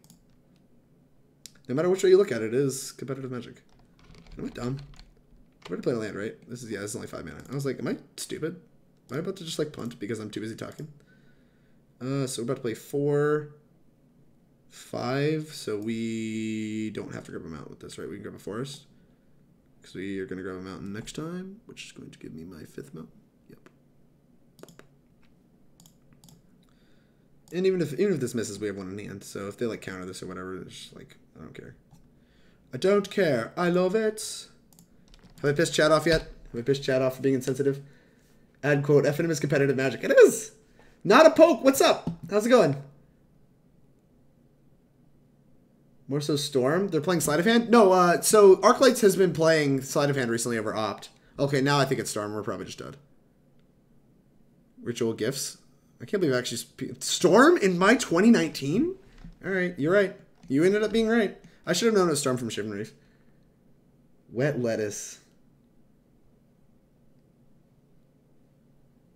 no matter which way you look at it, it is competitive Magic. Am I dumb? We're gonna play a land, right? This is only 5 mana. I was like, am I stupid? Am I about to just, like, punt because I'm too busy talking? So we're about to play 4, 5, so we don't have to grab a mountain with this, right? We can grab a forest. Because we are going to grab a mountain next time, which is going to give me my 5th mountain. Yep. And even if this misses, we have one in hand. So if they, like, counter this or whatever, it's just, like, I don't care. I don't care. I love it. Have I pissed chat off yet? Have I pissed chat off for being insensitive? Add quote, FNM is competitive Magic. It is! Not a poke! What's up? How's it going? More so Storm? They're playing Sleight of Hand? No, so Arclights has been playing Sleight of Hand recently over Opt. Okay, now I think it's Storm. We're probably just dead. Ritual Gifts? I can't believe I actually... Storm in my 2019? Alright, you're right. You ended up being right. I should have known it was Storm from Shivan Reef. Wet Lettuce.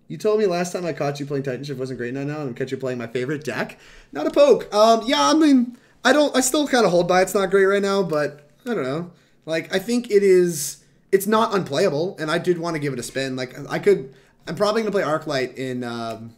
You told me last time I caught you playing Titanshift wasn't great now, and I'm catching you playing my favorite deck. Not a poke. Yeah, I mean, I still kind of hold by it's not great right now, but I don't know. Like, I think it's not unplayable, and I did want to give it a spin. Like, I'm probably going to play Arclight in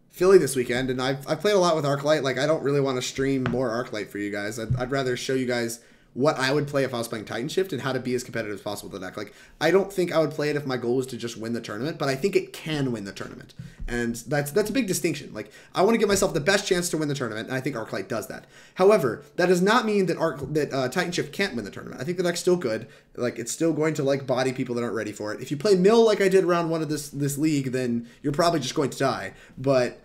Philly this weekend, and I've played a lot with Arclight. Like, I don't really want to stream more Arclight for you guys. I'd rather show you guys what I would play if I was playing Titanshift and how to be as competitive as possible with the deck. Like, I don't think I would play it if my goal was to just win the tournament, but I think it can win the tournament. And that's a big distinction. Like, I want to give myself the best chance to win the tournament, and I think Arclight does that. However, that does not mean that Titanshift can't win the tournament. I think the deck's still good. Like, it's still going to, like, body people that aren't ready for it. If you play Mill like I did round 1 of this league, then you're probably just going to die. But,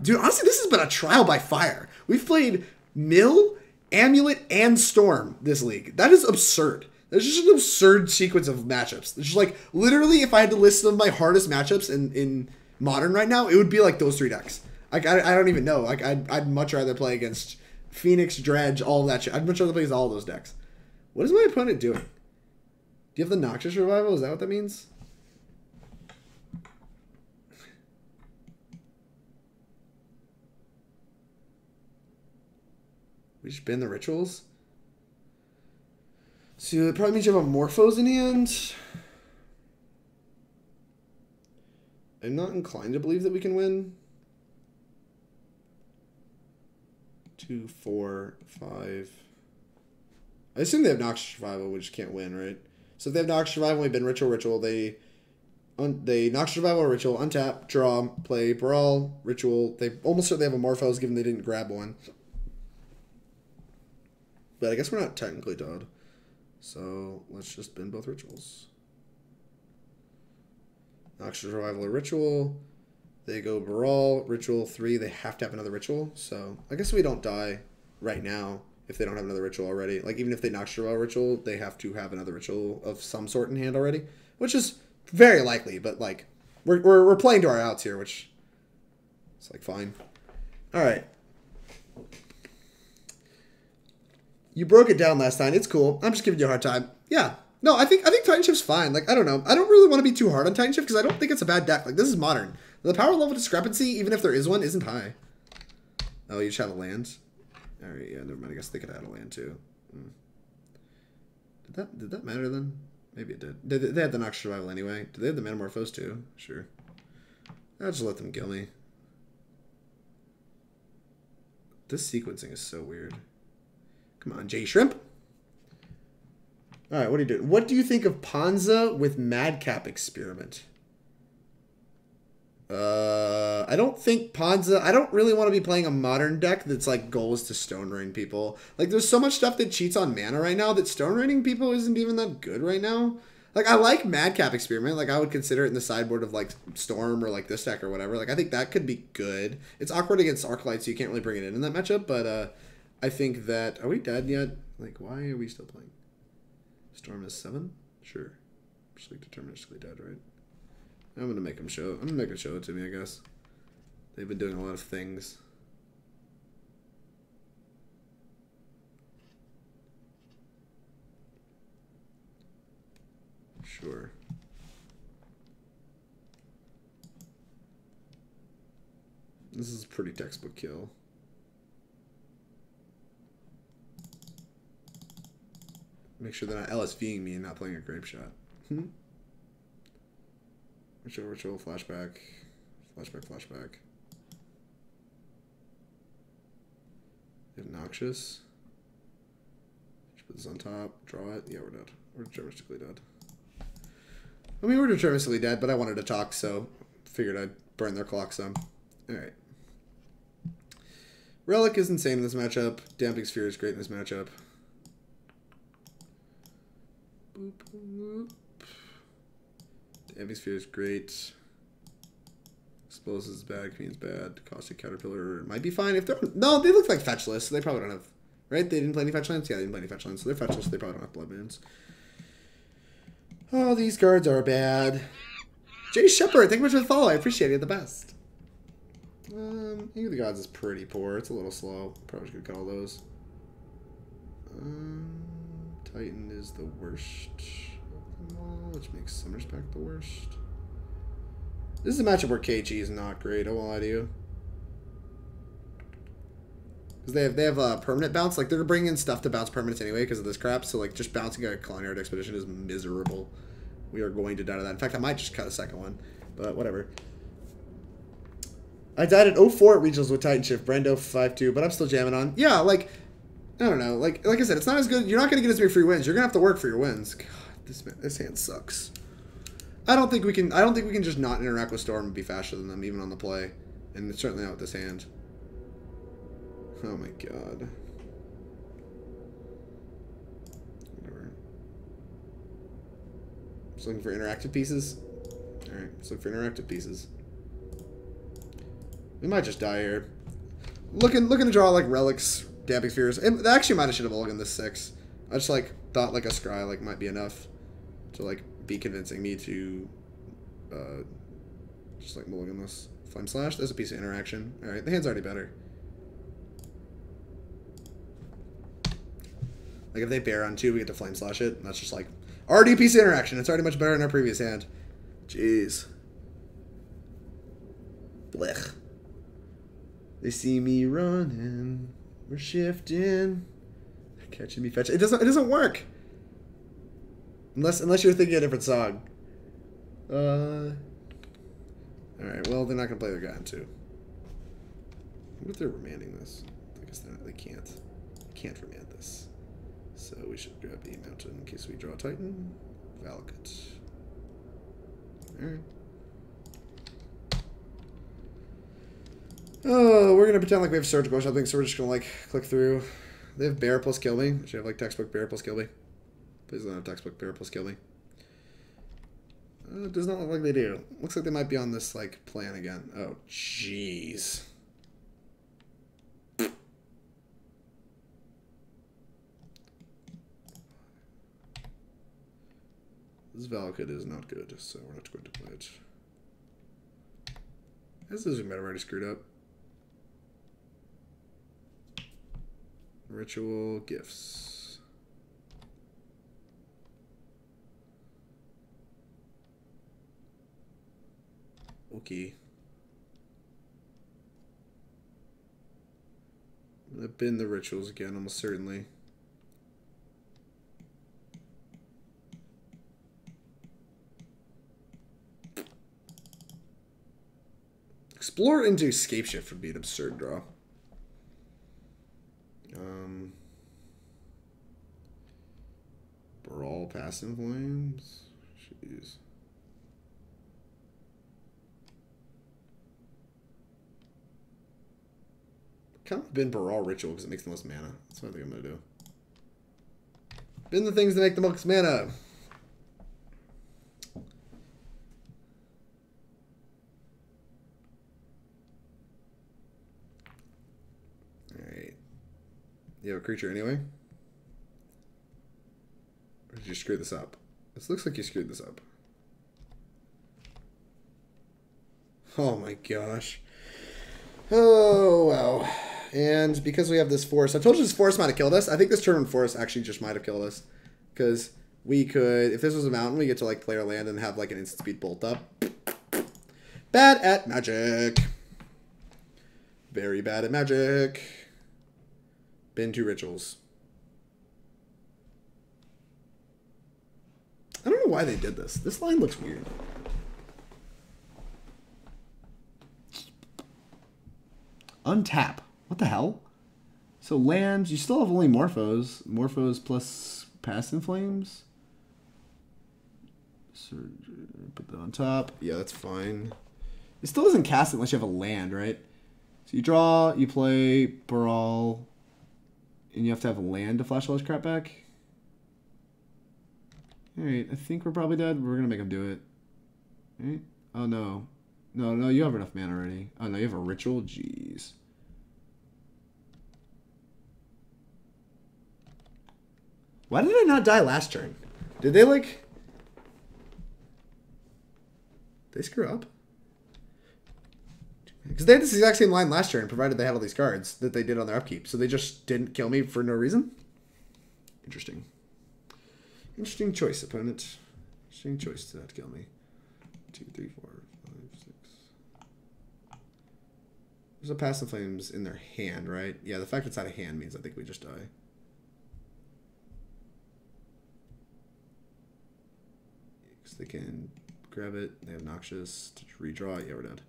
dude, honestly, this has been a trial by fire. We've played Mill, Amulet, and Storm this league. That is absurd. There's just an absurd sequence of matchups. It's just like, literally, if I had to list some of my hardest matchups in Modern right now, it would be like those 3 decks. Like, I don't even know. Like, I'd much rather play against Phoenix, Dredge, all of that shit. I'd much rather play against all those decks. What is my opponent doing? Do you have the Noxious Revival? Is that what that means? We just ban the rituals? So it probably means you have a Morphos in hand. I'm not inclined to believe that we can win. 2, 4, 5. I assume they have Noxious Survival, we just can't win, right? So if they have Noxious Survival, we ban Ritual, they Noxious Survival or Ritual, untap, draw, play, Brawl, Ritual. They almost certainly have a Morphos, given they didn't grab one. But I guess we're not technically dead. So let's just bin both rituals. Noxious Revival or Ritual. They go Brawl, Ritual 3. They have to have another Ritual. So I guess we don't die right now if they don't have another Ritual already. Like, even if they Noxious Revival Ritual, they have to have another Ritual of some sort in hand already. Which is very likely, but, like, we're playing to our outs here, which is, like, fine. Alright. You broke it down last time. It's cool. I'm just giving you a hard time. Yeah. No, I think Titanshift's fine. Like, I don't know. I don't really want to be too hard on Titanshift because I don't think it's a bad deck. Like, this is Modern. The power level discrepancy, even if there is one, isn't high. Oh, you just have a land? Alright, yeah, never mind. I guess they could add a land too. Did that matter then? Maybe it did. They had the Noxious Survival anyway. Do they have the Metamorphose too? Sure. I'll just let them kill me. This sequencing is so weird. Come on, J-Shrimp. Alright, what are you doing? What do you think of Ponza with Madcap Experiment? I don't think Ponza... I don't really want to be playing a Modern deck that's like goal is to Stone Rain people. Like, there's so much stuff that cheats on mana right now that Stone Raining people isn't even that good right now. Like, I like Madcap Experiment. Like, I would consider it in the sideboard of, like, Storm or, like, this deck or whatever. Like, I think that could be good. It's awkward against Arclight, so you can't really bring it in that matchup, but, I think that... Are we dead yet? Like, why are we still playing? Storm is 7? Sure. Just, like, deterministically dead, right? I'm gonna make them show... I'm gonna make it show it to me, I guess. They've been doing a lot of things. Sure. This is a pretty textbook kill. Make sure they're not LSVing me and not playing a grape shot. Ritual, flashback. Flashback. Noxious. Just put this on top. Draw it. Yeah, we're dead. We're deterministically dead. I mean, we're deterministically dead, but I wanted to talk, so figured I'd burn their clock some. Alright. Relic is insane in this matchup. Damping Sphere is great in this matchup. Boop, boop. Damping Sphere is great. Explosives is bad. Commune's bad. Caustic Caterpillar might be fine if they're... No, they look like fetchless, so they probably don't have... Right? They didn't play any fetch lands? Yeah, they didn't play any fetch lands, so they're fetchless, so they probably don't have Blood Moons. Oh, these cards are bad. Jay Shepard, thank you much for the follow. I appreciate it. The best. King of the Gods is pretty poor. It's a little slow. Probably should cut all those. Titan is the worst of them all, which makes Summer's Pact the worst. This is a matchup where KG is not great. I won't lie to you. Because they have permanent bounce. Like, they're bringing in stuff to bounce permanents anyway because of this crap. So, like, just bouncing a Khalni Expedition is miserable. We are going to die to that. In fact, I might just cut a second one. But whatever. I died at 0-4 at Regionals with Titanshift. Brando 5-2. But I'm still jamming on. Yeah, like, I don't know. Like I said, it's not as good. You're not going to get as many free wins. You're going to have to work for your wins. God, this hand sucks. I don't think we can just not interact with Storm and be faster than them, even on the play. And it's certainly not with this hand. Oh my god. Whatever. Just looking for interactive pieces. Alright, let's look for interactive pieces. We might just die here. Looking to draw like relics, damping spheres. And actually might have should have mulliganed this 6. I just like thought like a scry like might be enough to like be convincing me to just like mulligan this. Flame Slash, there's a piece of interaction. Alright, the hand's already better. Like if they bear on 2, we get to Flame Slash it. And that's just like already a piece of interaction. It's already much better than our previous hand. Jeez. Blech. They see me running. We're shifting. Catching me fetching. It doesn't work. Unless you're thinking a different song. Alright, well they're not gonna play their guy on 2. What if they're remanding this? I guess they can't. They can't remand this. So we should grab the mountain in case we draw a Titan. Valakut. Alright. Oh, we're gonna pretend like we have surgical or something, so we're just gonna like click through. They have bear plus kill me. Should have like textbook bear plus kill me. Please don't have textbook bear plus kill me. It does not look like they do. Looks like they might be on this like plan again. Oh, jeez. This Valakut is not good, so we're not going to play it. This is might have already screwed up. Ritual gifts. Okay. I'm gonna bin the rituals again, almost certainly. Explore into Scapeshift would be an absurd draw. Brawl Passing Flames? Jeez. Kind of bin Baral Ritual because it makes the most mana. That's what I think I'm going to do. Bin the things that make the most mana. Alright. You have a creature anyway? Or did you screw this up? This looks like you screwed this up. Oh my gosh. Oh, wow. And because we have this force, I told you this force might have killed us. I think this turn force actually just might have killed us. Because we could, if this was a mountain, we get to like play our land and have like an instant speed bolt up. Bad at magic. Very bad at magic. Bin 2 rituals. I don't know why they did this. This line looks weird. Untap. What the hell? So lands, you still have only Morphos. Morphos plus Pass in Flames. So put that on top. Yeah, that's fine. It still doesn't cast it unless you have a land, right? So you draw, you play Brawl, and you have to have a land to flash all this crap back. Alright, I think we're probably dead. We're going to make him do it. Alright. Oh, no. No, you have enough mana already. Oh, no, you have a ritual? Jeez. Why did I not die last turn? Did they, like... Did they screw up? Because they had this exact same line last turn, provided they had all these cards that they did on their upkeep. So they just didn't kill me for no reason? Interesting. Interesting choice, opponent. Interesting choice to not kill me. 2, 3, 4, 5, 6. There's a Pass in Flames in their hand, right? Yeah, the fact it's out of hand means I think we just die. Because they can grab it. They have Noxious to redraw. Yeah, we're dead.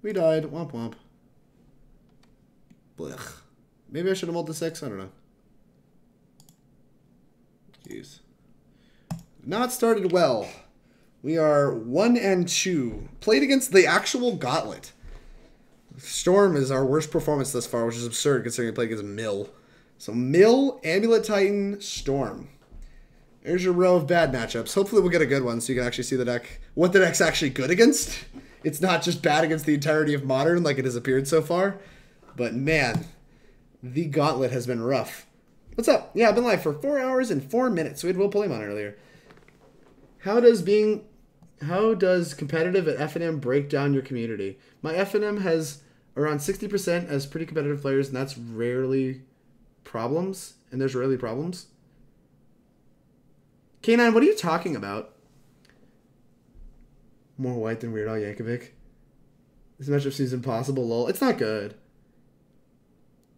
We died. Womp womp. Blech. Maybe I should have mulled the 6. I don't know. Jeez. Not started well. We are 1-2. Played against the actual Gauntlet. Storm is our worst performance thus far, which is absurd considering we played against Mill. So Mill, Amulet Titan, Storm. There's your row of bad matchups. Hopefully we'll get a good one so you can actually see the deck. What the deck's actually good against. It's not just bad against the entirety of Modern like it has appeared so far. But man, the Gauntlet has been rough. What's up? Yeah, I've been live for 4 hours and 4 minutes. We had Will Pullman earlier. How does competitive at FNM break down your community? My FNM has around 60% as pretty competitive players, and that's rarely problems. And there's rarely problems. K9, what are you talking about? More white than Weird Al Yankovic. This matchup seems impossible, lol. It's not good.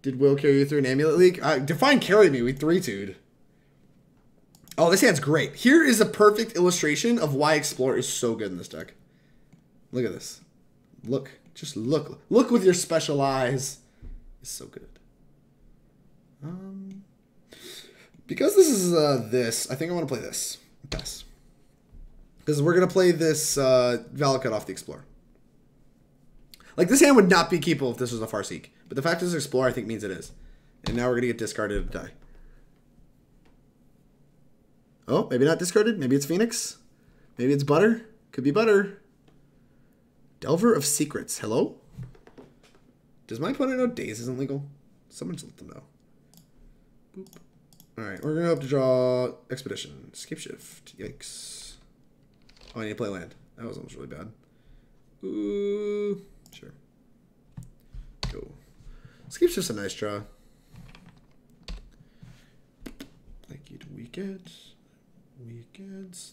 Did Will carry you through an Amulet League? Define carry me. We 3-2'd. Oh, this hand's great. Here is a perfect illustration of why Explore is so good in this deck. Look at this. Look. Just look. Look with your special eyes. It's so good. Because this is this, I think I want to play this. Yes. Because we're going to play this Valakut off the Explorer. Like, this hand would not be keepable if this was a Farseek. But the fact this is Explorer, I think, means it is. And now we're going to get discarded to die. Oh, maybe not discarded. Maybe it's Phoenix. Maybe it's Butter. Could be Butter. Delver of Secrets. Hello? Does my opponent know Daze isn't legal? Someone just let them know. Boop. Alright, we're going to hope to draw Expedition. Scapeshift. Yikes. Oh, I need to play land. That was almost really bad. Ooh. Sure. Go. Scapeshift's a nice draw. Like you'd Weekends.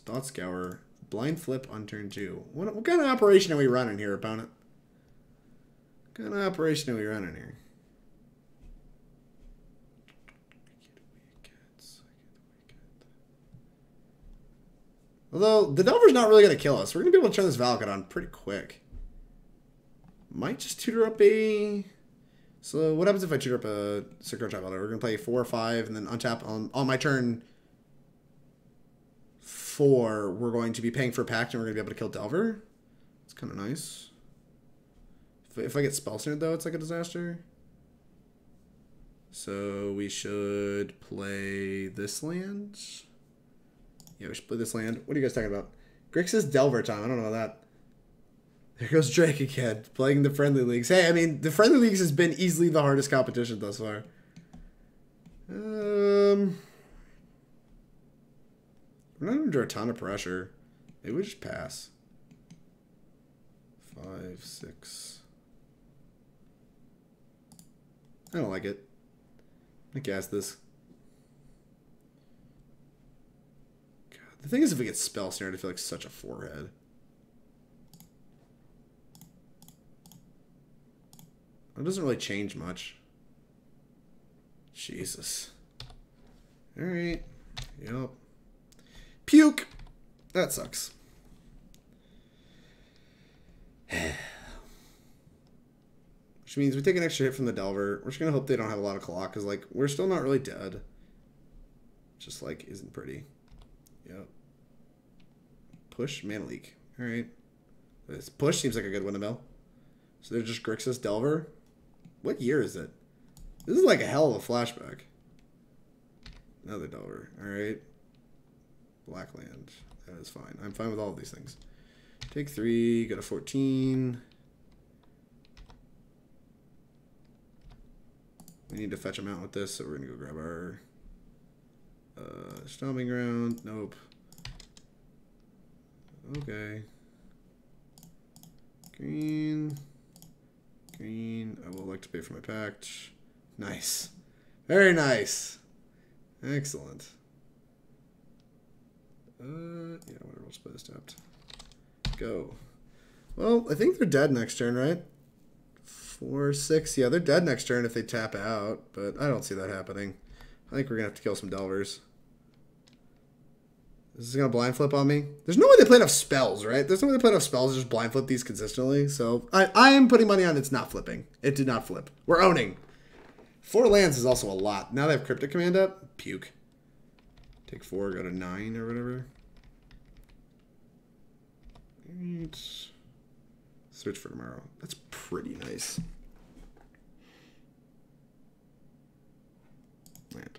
Thought Scour. Blind Flip on turn 2. What kind of operation are we running here, opponent? What kind of operation are we running here? Although, the Delver's not really going to kill us. We're going to be able to turn this Valakut on pretty quick. Might just tutor up a... So, what happens if I tutor up a Sakura-Tribe Elder? We're going to play 4 or 5, and then untap on my turn 4. We're going to be paying for Pact, and we're going to be able to kill Delver. It's kind of nice. If I get Spell Snared, though, it's like a disaster. So, we should play this land. Yeah, we should play this land. What are you guys talking about? Grix says Delver time. I don't know that. There goes Drake again, playing the friendly leagues. Hey, I mean, the friendly leagues has been easily the hardest competition thus far. We're not under a ton of pressure. Maybe we just pass. 5, 6. I don't like it. I cast this. God, the thing is, if we get Spell Snared, I feel like such a forehead. It doesn't really change much. Jesus. Alright. Yep. Puke! That sucks. Which means we take an extra hit from the Delver. We're just going to hope they don't have a lot of clock, because, like, we're still not really dead. Just, like, isn't pretty. Yep. Push, Mana Leak. Alright. This push seems like a good one to mill. So they're just Grixis Delver. What year is it? This is like a hell of a flashback. Another Delver. Alright. Blackland. That is fine. I'm fine with all of these things. Take 3. Go to 14. We need to fetch them out with this, so we're going to go grab our Stomping Ground. Nope. Okay. Green. Green. I will like to pay for my Pact. Nice. Very nice. Excellent. Yeah, whatever. We'll split this tapped. Go. Well, I think they're dead next turn, right? 4, 6. Yeah, they're dead next turn if they tap out, but I don't see that happening. I think we're going to have to kill some Delvers. This is going to blind flip on me. There's no way they play enough spells, right? There's no way they play enough spells to just blind flip these consistently. So I am putting money on it's not flipping. It did not flip. We're owning. 4 lands is also a lot. Now they have Cryptic Command up. Puke. Take 4, go to 9 or whatever. And search for tomorrow. That's pretty nice. Land.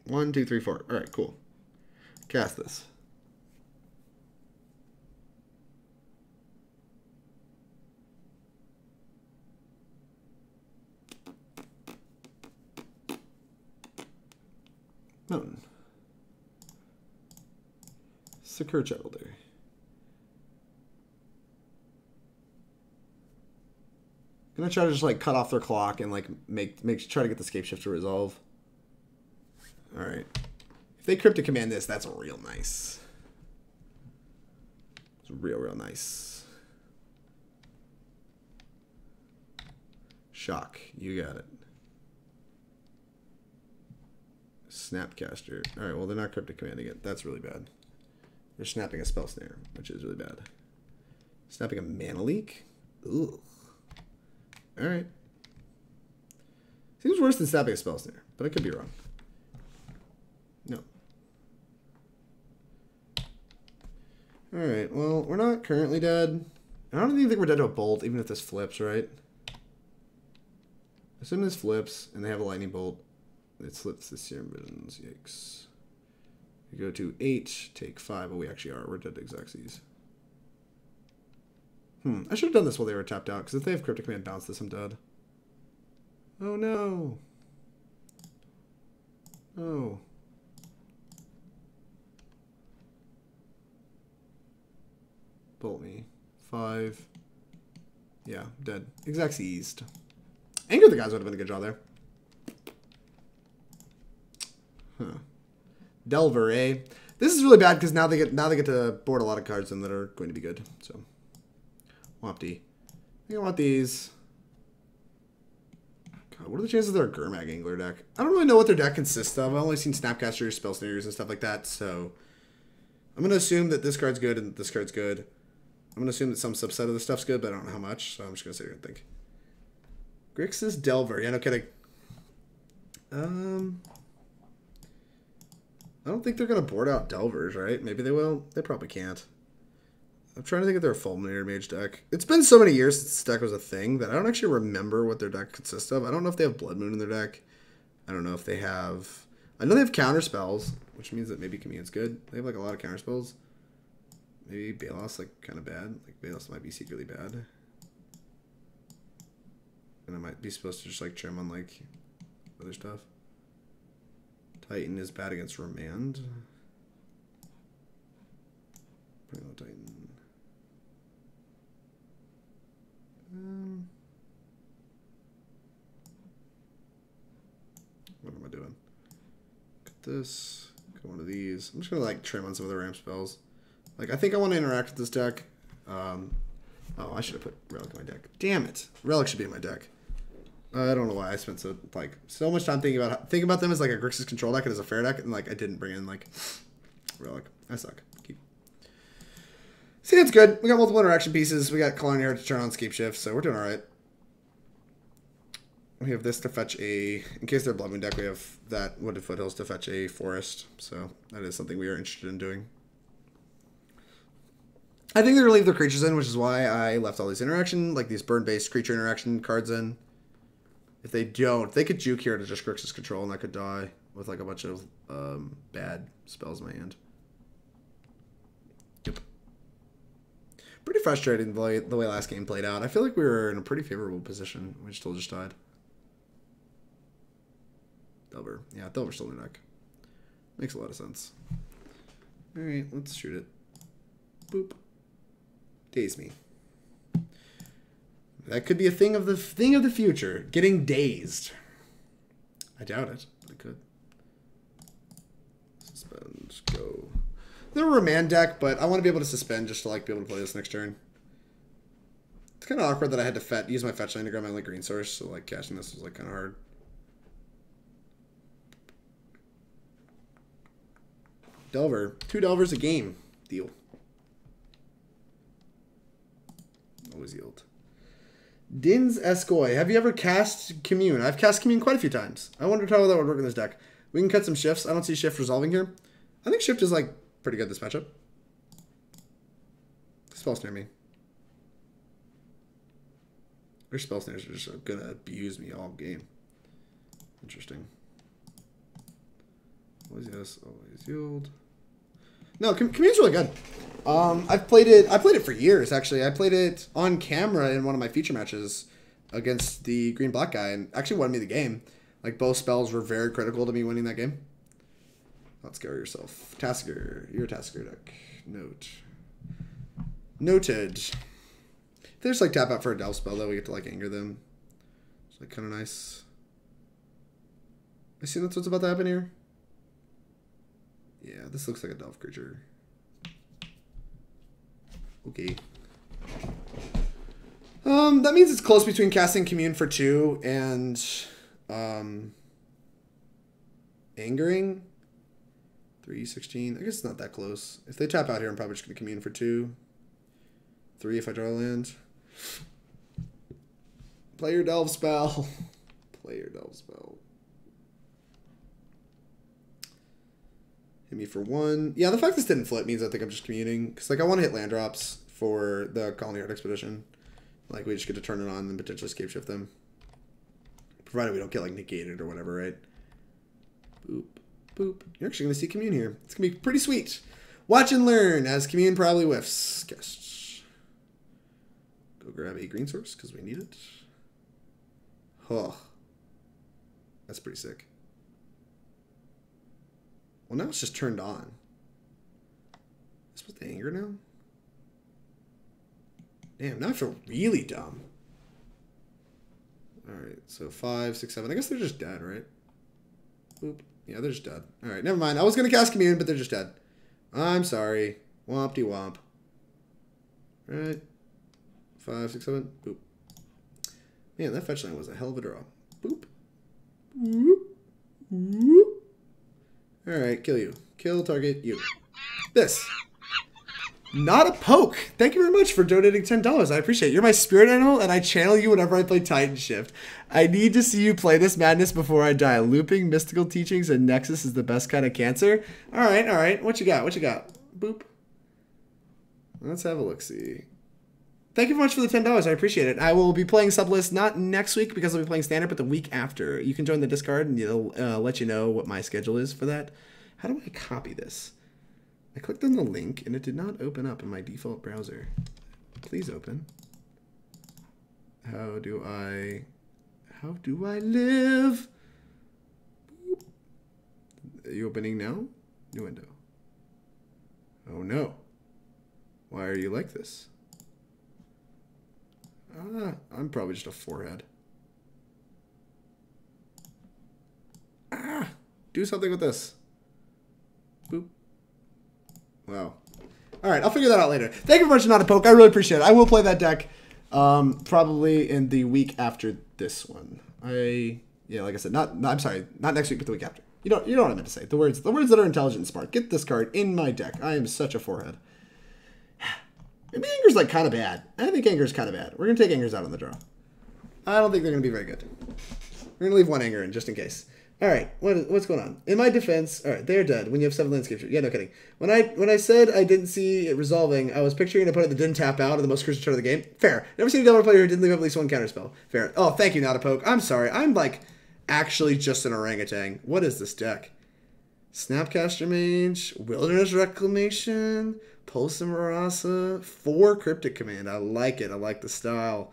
1, 2, 3, 4. All right, cool. Cast this. Mountain. Sakura-Tribe Elder. Gonna try to just like cut off their clock and like try to get the Scapeshift to resolve. All right. If they Cryptic Command this, that's real nice. It's real nice. Shock. You got it. Snapcaster. All right, well, they're not Cryptic Commanding it. That's really bad. They're snapping a Spell Snare, which is really bad. Snapping a Mana Leak? Ugh. All right. Seems worse than snapping a Spell Snare, but I could be wrong. No. All right, well, we're not currently dead. I don't even think we're dead to a Bolt, even if this flips, right? Assume this flips, and they have a Lightning Bolt. It slips the Serum Visions. Yikes. We go to 8, take 5. Oh, we actually are. We're dead to Xyzes. I should have done this while they were tapped out, because if they have Cryptic Command bounce this, I'm dead. Oh, no. Oh. Bolt me. 5. Yeah, dead. Xyzes. Anger the guys would have been a good job there. Huh. Delver, eh? This is really bad because now they get to board a lot of cards in that are going to be good. So, Wapti. I think I want these. God, what are the chances they're a Gurmag Angler deck? I don't really know what their deck consists of. I've only seen Snapcasters, Spell Snares, and stuff like that. So, I'm gonna assume that this card's good and this card's good. I'm gonna assume that some subset of the stuff's good, but I don't know how much. So I'm just gonna sit here and think. Grixis Delver. Yeah, no kidding. I don't think they're going to board out Delvers, right? Maybe they will. They probably can't. I'm trying to think if they're a Fulminator Mage deck. It's been so many years since this deck was a thing that I don't actually remember what their deck consists of. I don't know if they have Blood Moon in their deck. I don't know if they have... I know they have counter spells, which means that maybe Commune's good. They have like a lot of counter spells. Maybe Baloth's like kind of bad. Like Baloth might be secretly bad. And I might be supposed to just like trim on like other stuff. Titan is bad against Remand. Primal Titan. What am I doing? Got this. Got one of these. I'm just gonna like trim on some of the ramp spells. Like I think I want to interact with this deck. Oh, I should have put Relic in my deck. Damn it! Relic should be in my deck. I don't know why I spent so much time thinking about them as like a Grixis control deck and as a fair deck, and like I didn't bring in like Relic. I suck. See, it's good. We got multiple interaction pieces. We got Khalni here to turn on Scapeshift, so we're doing all right. We have this to fetch a... In case they're Blood Moon deck, we have that Wooded Foothills to fetch a Forest, so that is something we are interested in doing. I think they're going to leave their creatures in, which is why I left all these interaction, like these burn-based creature interaction cards in. If they don't, they could juke here to just Grixis control, and I could die with like a bunch of bad spells in my hand. Yep. Pretty frustrating the way last game played out. I feel like we were in a pretty favorable position. We still just died. Delver. Yeah, Delver's still in the deck. Makes a lot of sense. Alright, let's shoot it. Boop. Daze me. That could be a thing of the future. Getting dazed. I doubt it, but it could. Suspend. Go. They're a Remand deck, but I want to be able to suspend just to like be able to play this next turn. It's kind of awkward that I had to use my fetch line to grab my green source, so like cashing this was like kind of hard. Delver. 2 Delvers a game. Deal. Always yield. Dins Escoy. Have you ever cast Commune? I've cast Commune quite a few times. I wondered how that would work in this deck. We can cut some shifts. I don't see shift resolving here. I think shift is like pretty good this matchup. Spell snare me. Their spell snares are just gonna abuse me all game. Interesting. Always yes, always yield. No, Commune's really good. I've played it. I played it for years actually. I played it on camera in one of my feature matches against the green black guy, and actually won me the game. Like both spells were very critical to me winning that game. Don't scare yourself. Tasker, you're a Tasker deck. Note. Noted. If they just like tap out for a delve spell, though, we get to like anger them. It's like kind of nice. I see that's what's about to happen here. Yeah, this looks like a delve creature. Okay. That means it's close between casting Commune for 2 and angering. 3, 16. I guess it's not that close. If they tap out here, I'm probably just gonna Commune for 2. 3 if I draw a land. Play your delve spell. Play your delve spell. Hit me for 1. Yeah, the fact this didn't flip means I think I'm just communing. Because like I want to hit land drops for the Colony Art Expedition. Like we just get to turn it on and then potentially Scapeshift them. Provided we don't get like negated or whatever, right? Boop. Boop. You're actually going to see Commune here. It's going to be pretty sweet. Watch and learn as Commune probably whiffs. Guess. Go grab a green source because we need it. Oh. That's pretty sick. Well, now it's just turned on. Am I supposed to anger now? Damn, now I feel really dumb. Alright, so 5, 6, 7. I guess they're just dead, right? Boop. Yeah, they're just dead. Alright, never mind. I was going to cast Commune, but they're just dead. I'm sorry. Womp-de-womp. Alright. 5, 6, 7. Boop. Man, that fetch line was a hell of a draw. Boop. Whoop. Whoop. Alright, kill you. Kill, target, you. This. Not a poke. Thank you very much for donating $10. I appreciate it. You're my spirit animal, and I channel you whenever I play Titanshift. I need to see you play this madness before I die. Looping, mystical teachings, and Nexus is the best kind of cancer. Alright, alright. What you got? What you got? Boop. Let's have a look-see. Thank you very much for the $10. I appreciate it. I will be playing Sublist not next week because I'll be playing Standard, but the week after. You can join the Discord and it'll let you know what my schedule is for that. How do I copy this? I clicked on the link and it did not open up in my default browser. Please open. How do I live? Boop. Are you opening now? New window. Oh no. Why are you like this? I'm probably just a forehead. Do something with this. Boop. Wow. Alright, I'll figure that out later. Thank you very much, Not a Poke. I really appreciate it. I will play that deck probably in the week after this one. Yeah, like I said, I'm sorry, not next week, but the week after. You know what I meant to say. The words that are intelligent and smart. Get this card in my deck. I am such a forehead. Maybe Anger's like kind of bad. I think Anger's kind of bad. We're going to take Angers out on the draw. I don't think they're going to be very good. We're going to leave one Anger in just in case. Alright, what's going on? In my defense, alright, they're dead when you have 7 landscapes. Yeah, no kidding. When I said I didn't see it resolving, I was picturing an opponent that didn't tap out in the most crucial turn of the game. Fair. Never seen a Delver player who didn't leave at least one counterspell. Fair. Oh, thank you, Not a Poke. I'm sorry. I'm like actually just an orangutan. What is this deck? Snapcaster Mage, Wilderness Reclamation, Pulse and Marasa, 4 Cryptic Command. I like it. I like the style.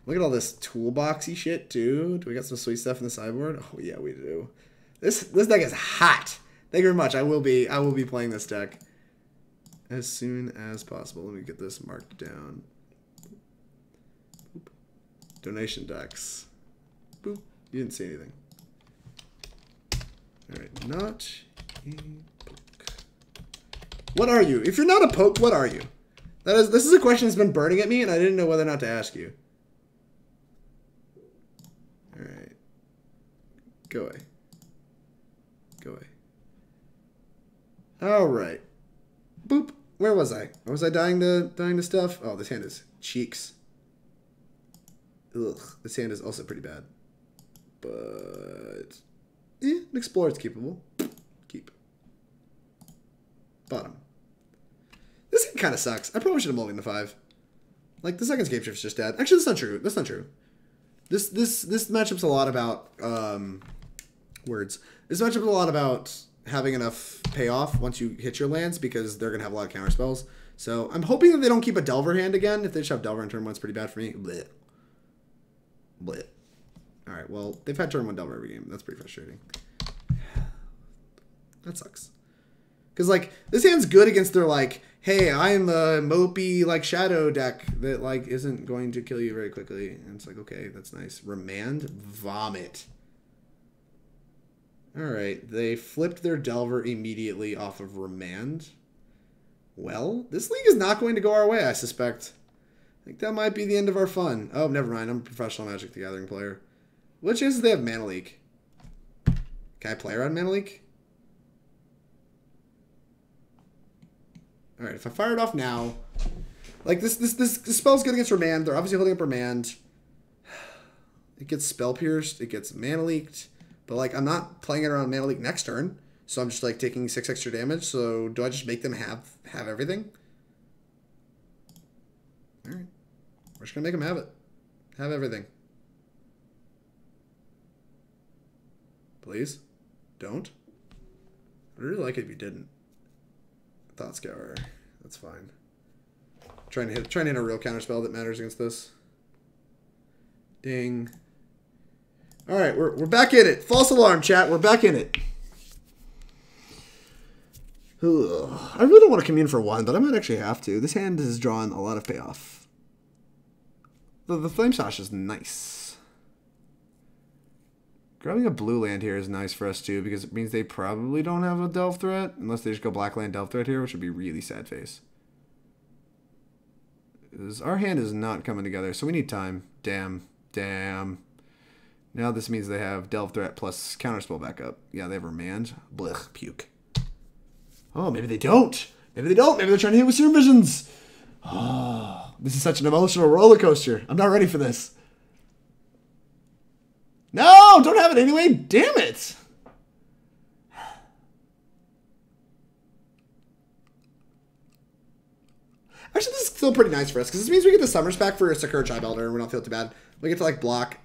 Look at all this toolboxy shit too. Do we got some sweet stuff in the sideboard? Oh yeah, we do. This deck is hot. Thank you very much. I will be playing this deck as soon as possible. Let me get this marked down. Boop. Donation decks. Boop. You didn't see anything. All right, not a poke. What are you? If you're not a poke, what are you? This is a question that's been burning at me, and I didn't know whether or not to ask you. All right, go away. Go away. All right. Boop. Where was I? Or was I dying to stuff? Oh, this hand is cheeks. Ugh, this hand is also pretty bad. But an Explorer is keepable. Keep. Bottom. This hand kind of sucks. I probably should have mulliganed the 5. Like, the second Scapeshift is just dead. Actually, that's not true. That's not true. This matchup's a lot about words. This matchup's a lot about having enough payoff once you hit your lands because they're gonna have a lot of counter spells. So I'm hoping that they don't keep a Delver hand again. If they just have Delver in turn 1, it's pretty bad for me. Blech. Blech. All right. Well, they've had turn 1 Delver every game. That's pretty frustrating. That sucks. Because like this hand's good against their like, hey, I'm a mopey like shadow deck that like isn't going to kill you very quickly. And it's like, okay, that's nice. Remand, vomit. All right, they flipped their Delver immediately off of Remand. Well, this league is not going to go our way, I suspect. I think that might be the end of our fun. Oh, never mind. I'm a professional Magic the Gathering player. What chances they have Mana Leak? Can I play around Mana Leak? All right, if I fire it off now, like this spell's good against Remand. They're obviously holding up Remand. It gets Spell Pierced. It gets Mana Leaked. But like I'm not playing it around Mana Leak next turn, so I'm just like taking 6 extra damage. So do I just make them have everything? All right, we're just gonna make them have it. Have everything. Please, don't. I'd really like it if you didn't. Thought Scour. That's fine. Trying to hit a real counterspell that matters against this. Ding. All right, we're back in it. False alarm, chat. We're back in it. Ugh. I really don't want to commune for 1, but I might actually have to. This hand has drawn a lot of payoff. The Flame Sash is nice. Grabbing a blue land here is nice for us too, because it means they probably don't have a Delve threat, unless they just go black land Delve threat here, which would be really sad face. Our hand is not coming together, so we need time. Damn. Now this means they have Delve threat plus counterspell backup. Yeah, they have Remand. Blech, puke. Oh, maybe they don't. Maybe they don't. Maybe they're trying to hit with Serum Visions. Oh, this is such an emotional roller coaster. I'm not ready for this. No, don't have it anyway. Damn it. Actually, this is still pretty nice for us because this means we get the Summers pack for a Sakura-Tribe Elder and we don't feel too bad. We get to like block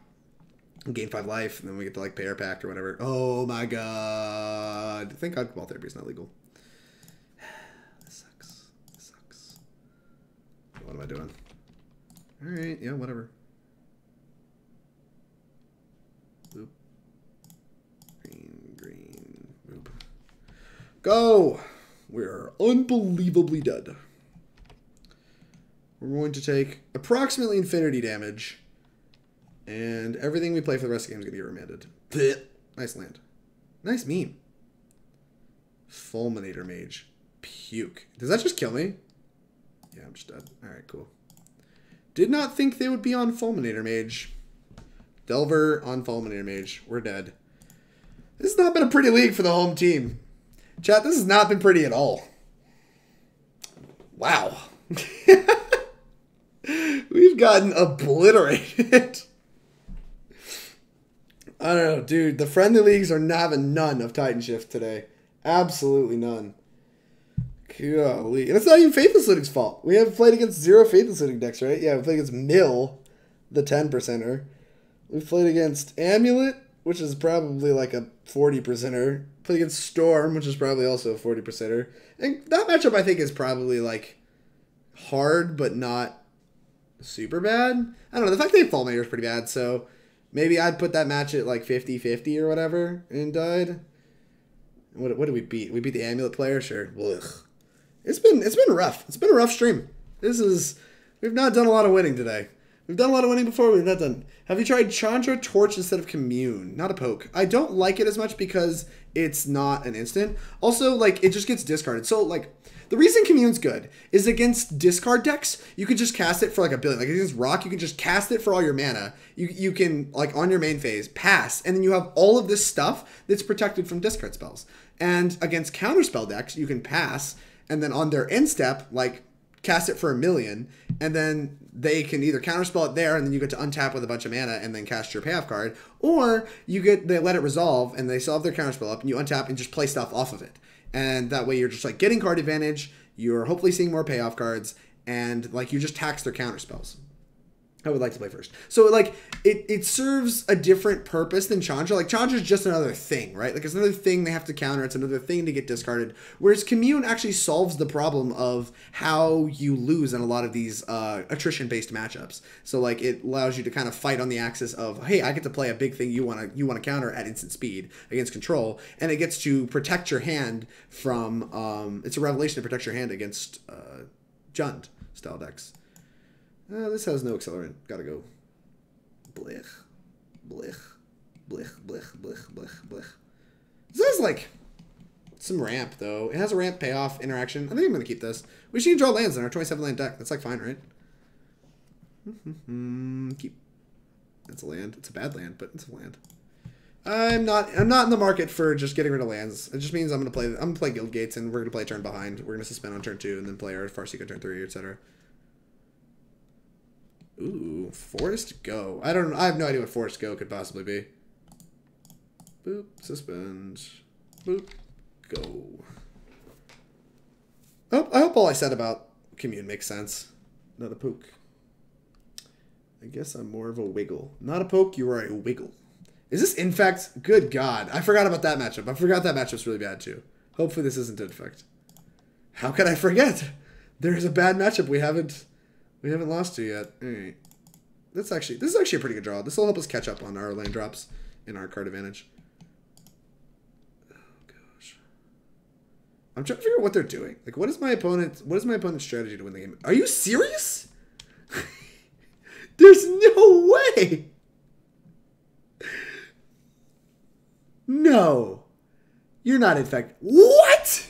and gain 5 life and then we get to like pay our pact or whatever. Oh my god. Thank god Cabal Therapy is not legal. This sucks. This sucks. What am I doing? Alright, yeah, whatever. Boop. Green. Boop. Go! We're unbelievably dead. We're going to take approximately infinity damage. And everything we play for the rest of the game is going to get remanded. Blech. Nice land. Nice meme. Fulminator Mage. Puke. Does that just kill me? Yeah, I'm just dead. Alright, cool. Did not think they would be on Fulminator Mage. Delver on Fulminator Mage. We're dead. This has not been a pretty league for the home team. Chat, this has not been pretty at all. Wow. We've gotten obliterated. I don't know, dude. The friendly leagues are having none of Titanshift today. Absolutely none. Golly. And it's not even Faithless Looting's fault. We have played against 0 Faithless Looting decks, right? Yeah, we played against Mill, the 10%er. We've played against Amulet, which is probably like a 40%er. Played against Storm, which is probably also a 40%er. And that matchup, I think, is probably like hard, but not super bad. I don't know. The fact they have Fulminator is pretty bad, so maybe I'd put that match at like 50-50 or whatever and died. What did we beat? We beat the Amulet player? Sure. Ugh. It's been rough. It's been a rough stream. We've not done a lot of winning today. We've done a lot of winning before. We've not done. Have you tried Chandra Torch instead of Commune? Not a poke. I don't like it as much because it's not an instant. Also, like, it just gets discarded. So, like, the reason Commune's good is against discard decks, you can just cast it for like a billion. Like against Rock, you can just cast it for all your mana. You can, like, on your main phase, pass, and then you have all of this stuff that's protected from discard spells. And against counterspell decks, you can pass, and then on their end step, like, cast it for 1,000,000, and then they can either counterspell it there, and then you get to untap with a bunch of mana and then cast your payoff card, or they let it resolve, and they still have their counterspell up, and you untap and just play stuff off of it. And that way you're just like getting card advantage, you're hopefully seeing more payoff cards, and like you just tax their counterspells. I would like to play first. So like it serves a different purpose than Chandra. Like Chandra is just another thing, right? Like it's another thing they have to counter. It's another thing to get discarded. Whereas Commune actually solves the problem of how you lose in a lot of these attrition-based matchups. So like it allows you to kind of fight on the axis of, hey, I get to play a big thing you want to counter at instant speed against control, and it gets to protect your hand from. It's a revelation to protect your hand against Jund style decks. This has no accelerant. Gotta go. Blech. Blech. Blech. Blech. Blech. Blech. Blech. This has, like, some ramp, though. It has a ramp payoff interaction. I think I'm gonna keep this. We should draw lands in our 27-land deck. That's, like, fine, right? Keep. That's a land. It's a bad land, but it's a land. I'm not in the market for just getting rid of lands. It just means I'm gonna play Guild Gates, and we're gonna play a turn behind. We're gonna suspend on turn 2, and then play our Farseek on turn 3, etc. Ooh, Forest Go. I have no idea what Forest Go could possibly be. Boop, suspend. Boop, go. Oh, I hope all I said about Commune makes sense. Not a poke. I guess I'm more of a wiggle. Not a poke, you are a wiggle. Is this Infect? Good God. I forgot about that matchup. I forgot that matchup's really bad too. Hopefully this isn't Infect. How could I forget? There's a bad matchup we haven't lost to yet. All right. This is actually a pretty good draw. This will help us catch up on our land drops and our card advantage. Oh gosh. I'm trying to figure out what they're doing. Like what is my opponent's strategy to win the game? Are you serious? There's no way. No. You're not in fact. What?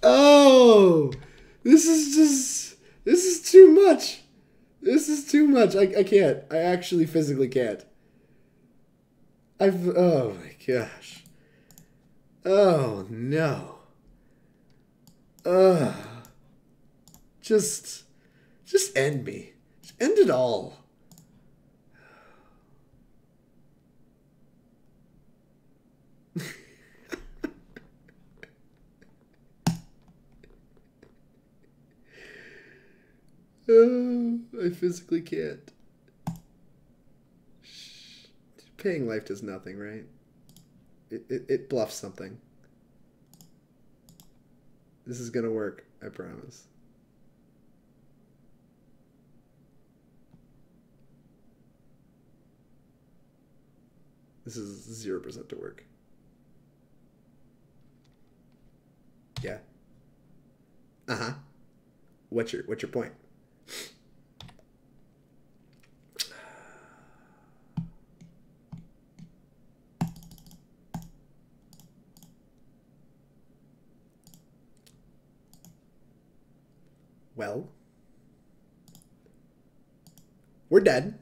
Oh, this is too much. This is too much. I can't. I actually physically can't. Oh my gosh. Oh no. Just end me. Just end it all. I physically can't. Paying life does nothing, right? It bluffs something. This is gonna work, I promise. This is 0% to work. Yeah. Uh-huh. What's your point? Well, we're dead.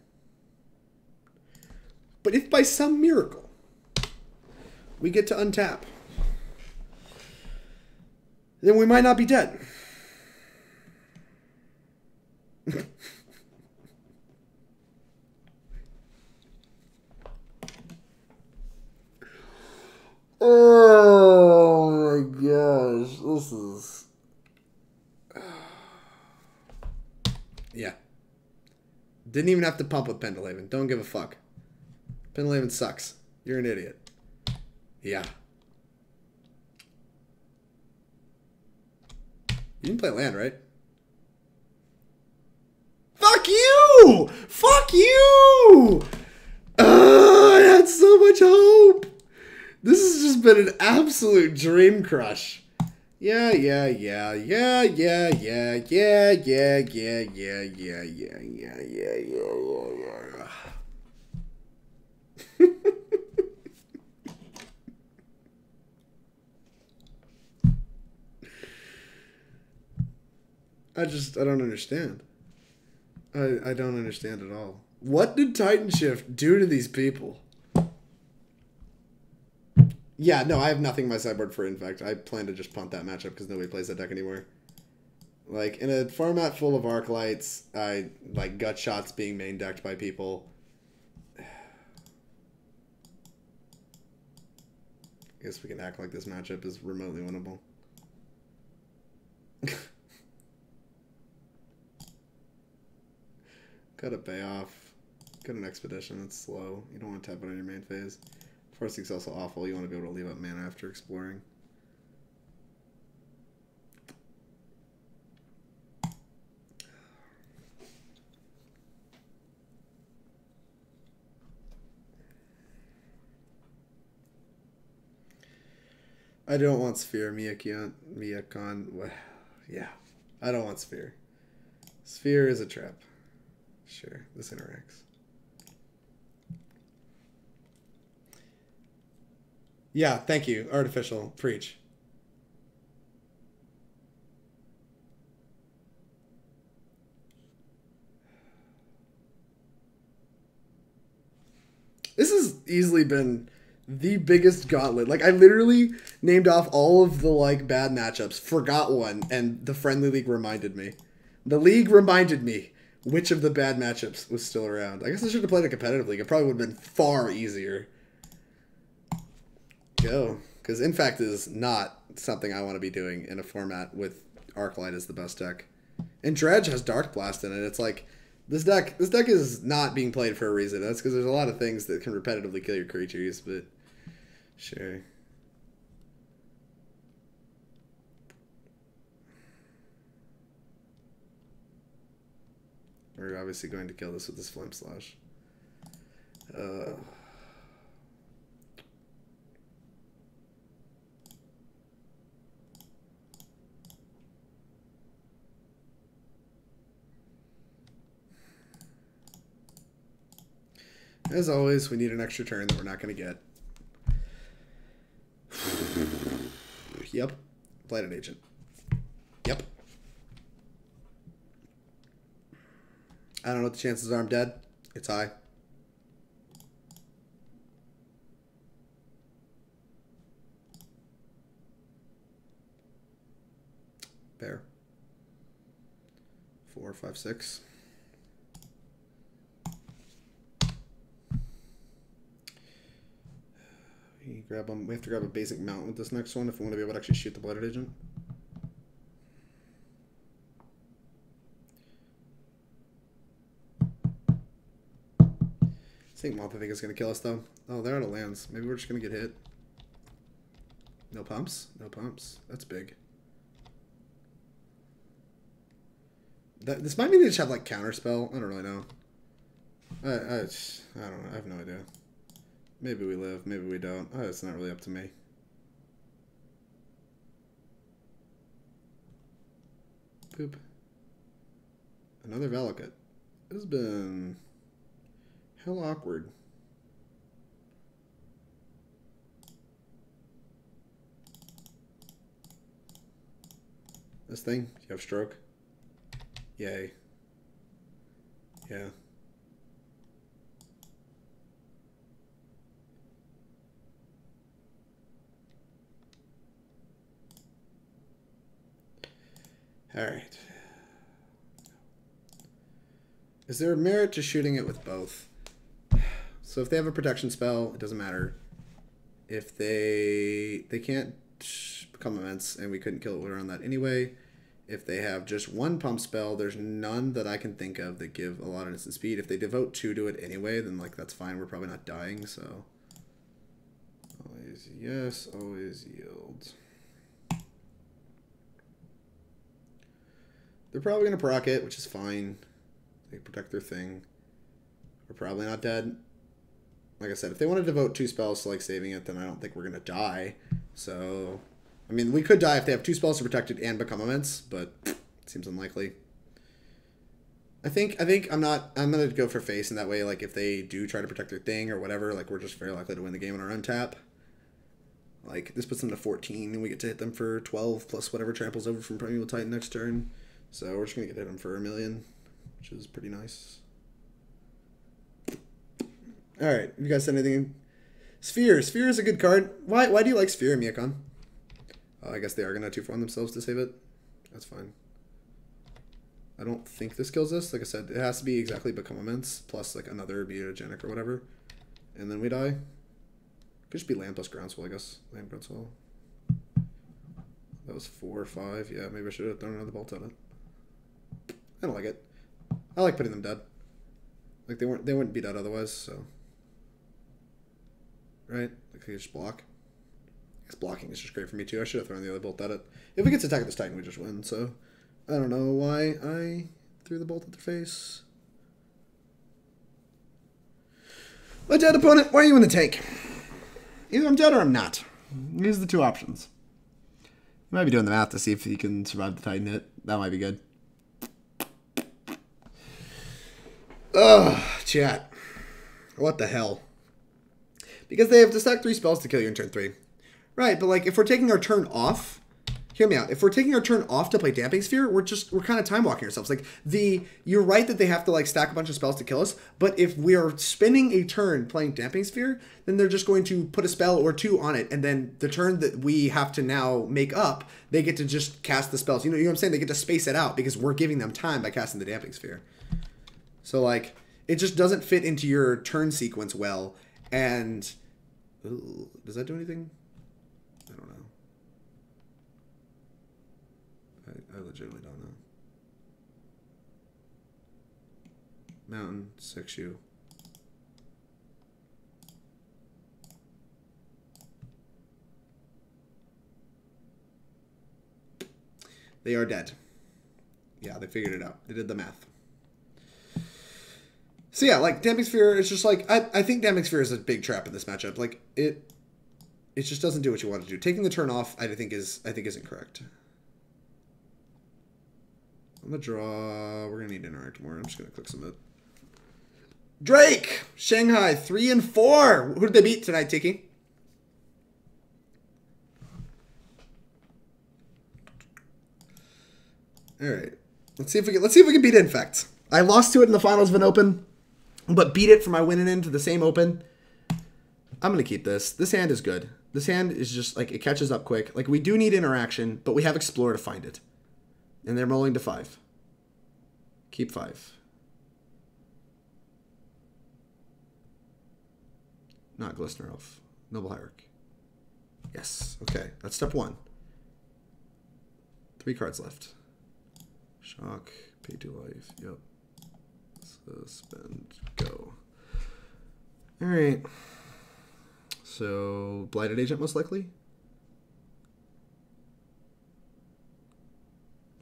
But if by some miracle we get to untap, then we might not be dead. Oh my gosh, this is... Yeah. Didn't even have to pump with Pendelhaven. Don't give a fuck. Pendelhaven sucks. You're an idiot. Yeah. You didn't play land, right? Fuck you! Fuck you! I had so much hope. This has just been an absolute dream crush. Yeah. I don't understand. I don't understand at all. What did Titanshift do to these people? Yeah, no, I have nothing in my sideboard for Infect. I plan to just punt that matchup because nobody plays that deck anymore. Like, in a format full of Arclights, I like gut shots being main decked by people. I guess we can act like this matchup is remotely winnable. Gotta pay off. Got an Expedition, it's slow. You don't want to tap it on your main phase. Farseek's also awful. You want to be able to leave up mana after exploring. I don't want Sphere, Miyakon. Well, yeah, I don't want Sphere. Sphere is a trap. Sure, this interacts. Yeah, thank you. Artificial. Preach. This has easily been the biggest gauntlet. Like, I literally named off all of the, like, bad matchups, forgot one, and the Friendly League reminded me. The League reminded me which of the bad matchups was still around. I guess I should have played a competitive league. It probably would have been far easier. Go. Because Infect is not something I want to be doing in a format with Arclight as the best deck. And Dredge has Dark Blast in it. It's like, this deck is not being played for a reason. That's because there's a lot of things that can repetitively kill your creatures, but sure. We're obviously going to kill this with this Flame Slash. As always, we need an extra turn that we're not going to get. Yep. Blighted Agent. Yep. I don't know what the chances are I'm dead. It's high. Bear. 4, 5, 6. We have to grab a basic mount with this next one if we want to be able to actually shoot the Blighted Agent. Molten, I think is going to kill us though. Oh, they're out of lands. Maybe we're just going to get hit. No pumps? No pumps. That's big. This might mean they just have like counterspell. I don't really know. I don't know. I have no idea. Maybe we live. Maybe we don't. Oh, it's not really up to me. Poop. Another Valakut. This has been hell awkward. This thing, you have stroke. Yay. Yeah. All right. Is there a merit to shooting it with both? So if they have a protection spell, it doesn't matter. If they can't become immense, and we couldn't kill it with on that anyway. If they have just one pump spell, there's none that I can think of that give a lot of instant speed. If they devote 2 to it anyway, then like that's fine. We're probably not dying, so always yes, always yield. They're probably gonna proc it, which is fine. They protect their thing. We're probably not dead. Like I said, if they want to devote 2 spells to like saving it, then I don't think we're gonna die. So, I mean, we could die if they have 2 spells to protect it and become immense, but it seems unlikely. I think I'm gonna go for face in that way. Like if they do try to protect their thing or whatever, like we're just very likely to win the game on our own tap. Like this puts them to 14, and we get to hit them for 12 plus whatever tramples over from Primeval Titan next turn. So we're just gonna get hit them for 1 million, which is pretty nice. All right, you guys said anything? Sphere. Sphere is a good card. Why do you like Sphere, Miyakon? I guess they are going to 2-for-1 themselves to save it. That's fine. I don't think this kills us. Like I said, it has to be exactly Become Immense plus like another Mutagenic or whatever. And then we die. Could just be Land plus Groundswell, I guess. Land Groundswell. That was 4 or 5. Yeah, maybe I should have thrown another bolt at it. I don't like it. I like putting them dead. Like they wouldn't be dead otherwise, so. Right? Like they just block. I guess blocking is just great for me too. I should have thrown the other bolt at it. If we get to attack this Titan, we just win, so. I don't know why I threw the bolt at their face. My dead opponent, why are you in the tank? Either I'm dead or I'm not. These are the two options. You might be doing the math to see if you can survive the Titan hit. That might be good. Ugh, chat. What the hell? Because they have to stack 3 spells to kill you in turn 3. Right, but like if we're taking our turn off, hear me out. If we're taking our turn off to play Damping Sphere, we're kind of time walking ourselves. Like you're right that they have to like stack a bunch of spells to kill us, but if we are spending a turn playing Damping Sphere, then they're just going to put a spell or 2 on it, and then the turn that we have to now make up, they get to just cast the spells. You know what I'm saying? They get to space it out because we're giving them time by casting the Damping Sphere. So like it just doesn't fit into your turn sequence well, and ooh, does that do anything? I don't know. I legitimately don't know. Mountain, 6U. They are dead. Yeah, they figured it out. They did the math. So yeah, like Damping Sphere is just like I think Damping Sphere is a big trap in this matchup. Like it just doesn't do what you want to do. Taking the turn off, I think is incorrect. On the draw, we're gonna need to interact more. I'm just gonna click submit. Drake! Shanghai, 3 and 4. Who did they beat tonight, Tiki? Alright. Let's see if we can beat Infect. I lost to it in the finals of an open, but beat it for my winning into the same open. I'm gonna keep this. This hand is good. This hand is just like it catches up quick. Like we do need interaction, but we have Explore to find it. And they're rolling to 5. Keep 5. Not Glistener Elf. Noble Hierarch. Yes. Okay. That's step 1. 3 cards left. Shock. Pay 2 life. Yep. Suspend. Go. Alright. So, Blighted Agent most likely?